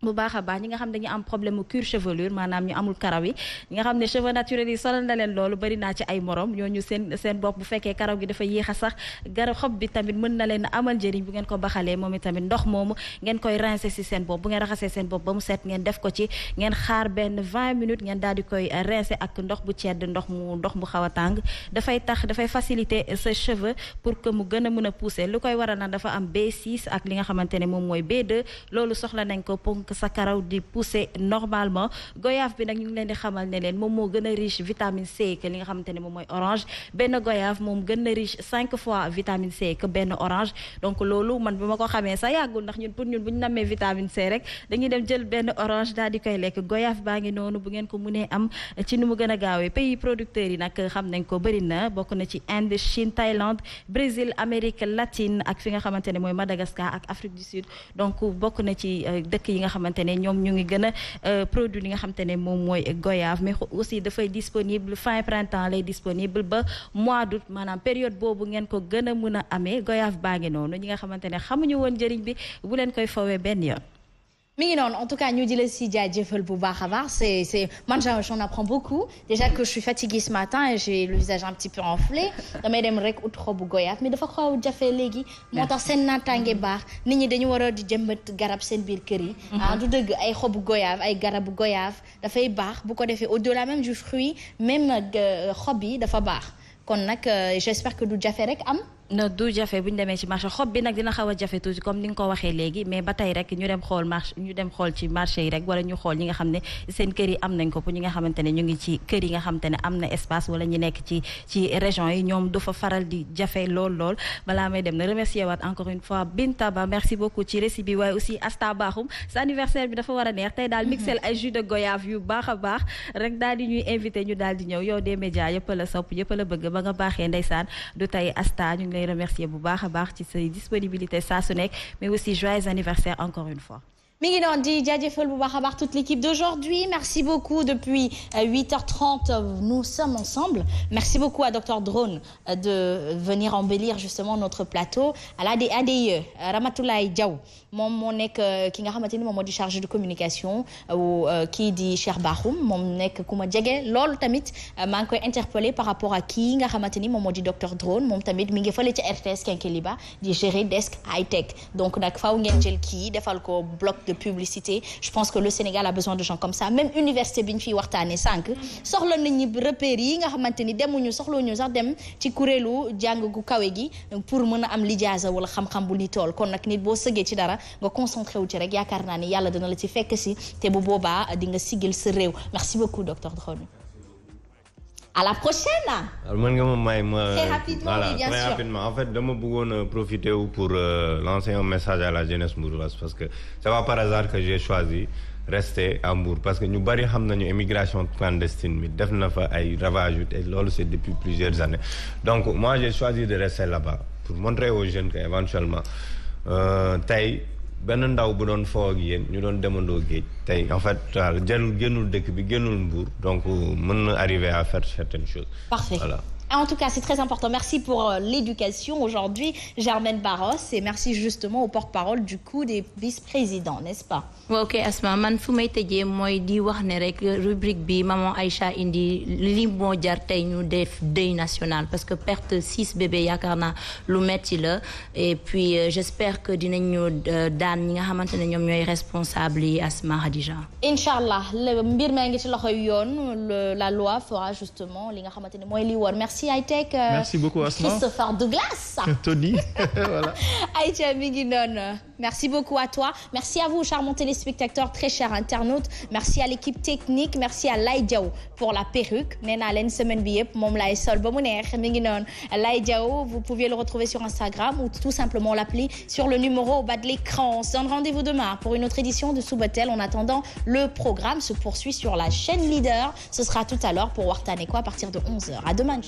J: bu baax a baax ñi nga xam dañu am problème mu cuir chevelure maanaam ñu amul karaw yi ñi nga xam ne cheveux naturels yi sonal na leen loolu bari naa ci ay morom ñooñu seen bopp bu fekkee karaw gi dafa yéex a sax garab xob bi tamit mën na leen amal njëriñ bu ngeen ko baxalee moom itamit ndox moomu ngeen koy rincer ci seen bopp bu ngeen raxasee seen bopp ba mu set ngeen def ko ci ngeen xaar benn 20 minutes ngeen daal di koy rincer ak ndox bu cedd ndox mu xaw a tàng dafay faciliter sa cheveux pour que mu gën a mën a pousser lu koy waral nag dafa am B6 ak li nga xamante ne moom mooy B2 loolu soxla nañ ko sa karaw di pousser normalement goyave bi nag ñu ngi leen di xamal ne leen moom moo gën a riche vitamine C que li nga xamante ne moom mooy orange benn goyave moom gën a riche 5 fois vitamine C que benn orange donc loolu man bi ma ko xamee sax yàggul ndax ñun bu ñu namee vitamine C rek dañuy dem jël benn orange daal di koy lekk goyave baa ngi noonu bu ngeen ko mënee am ci nu mu gën a gaawee pays producteurs yi nag xam nañ ko bëri na bokk na ci Inde Chine Thaïlande Brésil Amérique latine ak fi nga xamante ne mooy Madagascar ak Afrique du Sud donc bokk na ci dëkk yi nga xamante ne ñoom ñu ngi gën a produit li nga xamante ne moom mooy goyave mais aussi dafay disponible fin printemps lay disponible ba mois d'août maanaam période boobu ngeen ko gën a mën a amee goyave baa ngi noonu ñi nga xamante ne xamuñu woon njëriñ bi bu leen koy fawee benn yoon.
C: mi ngi noonu en tout cas ñu di la si jaajëfal bu baax a baax c'est man j'en apprends beaucoup déjà que je suis fatiguée ce matin et j'ai le visage un petit peu enflé damay dem rek ut xobu goyave mais dafa xaw a jafe léegi moo tax seen naataange baax nit ñi dañu war a di jëmbat garab seen biir kër yi du dëgg ay xobu goyave ay garabu goyave dafay baax bu ko defee au-delà même du fruit même xob yi dafa baax kon nag j'espère que du jafe rek am
J: no du jafe bu ñu demee ci marché xob bi nag dina xaw a jafe tuuti comme ni nga ko waxee léegi mais ba tey rek ñu dem xool ci marché yi rek wala ñu xool ñi nga xam ne seen kër yi am nañ ko pour ñi nga xamante ne ñu ngi ci kër yi nga xamante ne am na espace wala ñu nekk ci région yi ñoom du fa faral di jafe lool balaa may dem na remercier waat encore une fois Binta Ba merci beaucoup ci récit bi waaye aussi Asta Bakhoum sa anniversaire bi dafa war a neex tey daal mixel ay jus de goyave yu baax a baax rek daal di ñuy invité ñu daal di ñëw yow des médias yëpp la sopp yëpp la bëgg ba nga baaxee ndeysaan du tey Asta ñu ngi remercier bu baax a baax ci sa disponibilité saa su nekk mais aussi joyeux anniversaire encore une fois.
C: mi ngi doon di jaajëfal bu baax a baax toute l'équipe d'aujourd'hui merci beaucoup depuis 8h30 nous sommes ensemble merci beaucoup à Dr Drone de venir embellir justement notre plateau à la ADIE Ramatoulaye Diaw moom moo nekk ki nga xamante ni moom moo di chargé de communication kii di Cheikh Bakhoum moom nekk ku ma jege loolu tamit maa ngi koy interpellé par rapport à kii nga xamante ni moom moo di Dr Drone moom tamit mi ngi fële ci RTS Kenkeliba di gérer desk high tech donc nag faaw ngeen jël kii defal ko bloc de publicité je pense que le Sénégal a besoin de gens comme ça même université bi ñu fiy waxtaanee sànq soxla nañu repères yi nga xamante ni demuñu soxlawuñu sax dem ci kuréelu jàng gu kawe gi pour mën a am lijaasa wala xam-xam bu ni tool kon nag nit boo sëggee ci dara nga concentré wu ci rek yaakaar naa ni yàlla dina la ci fekk si te bu boobaa di nga sigil sa réew merci beaucoup docteur Drone. À la prochaine.
G: mën nga ma may ma.
C: Très rapidement,
G: voilà,
C: oui, bien
G: très
C: sûr.
G: rapidement. En fait dama bëggoon profiter pour lancer un message à la jeunesse mbouroise parce que c'est pas par hasard que j'ai choisi rester à Mbour parce que ñu bari xam nañu émigration clandestine bi def na fa ay ravages et loolu c'est depuis plusieurs années donc moi j'ai choisi de rester là-bas pour montrer aux jeunes que éventuellement tey benn ndaw bu doon foo ak yéen ñu doon demandoo géej tey en fait génnul dëkk bi génnul Mbour donc mën na arriver à faire certaines choses.
C: Parfait.
G: Voilà.
C: En tout cas, c'est très important. Merci pour l'éducation aujourd'hui, Germaine Barros, et merci justement au porte-parole du coup des vice-présidents, n'est-ce pas?
H: Ok, Asma, man fu may tëjee mooy di wax ne rek rubrique bi maman Aïcha indi li moo jar tey ñu def deuil national parce que perte 6 bébés yaakaar naa lu metti la et puis j'espère que dinañu daan ñi nga xamante ne ñoom ñooy responsable yi Asma Khadija.
C: Inch'Allah mbir maa ngi ci loxoy yoon la loi fera justement li nga xamante ne mooy li war. Merci Hightech.
F: Merci beaucoup Asma.
C: Christopher Douglas.
F: Tony. Voilà.
C: Aïcha mi ngi noonu. Merci beaucoup à toi. Merci à vous, charmants téléspectateurs, très chers internautes. Merci à l'équipe technique. Merci à Laye Diaw pour la perruque. Nee naa leen semaine bi yëpp moom laay sol ba mu neex mi ngi noonu. Laye Diaw, vous pouvez le retrouver sur Instagram ou tout simplement l'appeler sur le numéro au bas de l'écran. On se donne rendez-vous demain pour une autre édition de Subatel. En attendant, le programme se poursuit sur la chaîne Leader. Ce sera tout à l'heure pour waxtaanee ko à partir de 11h. À demain.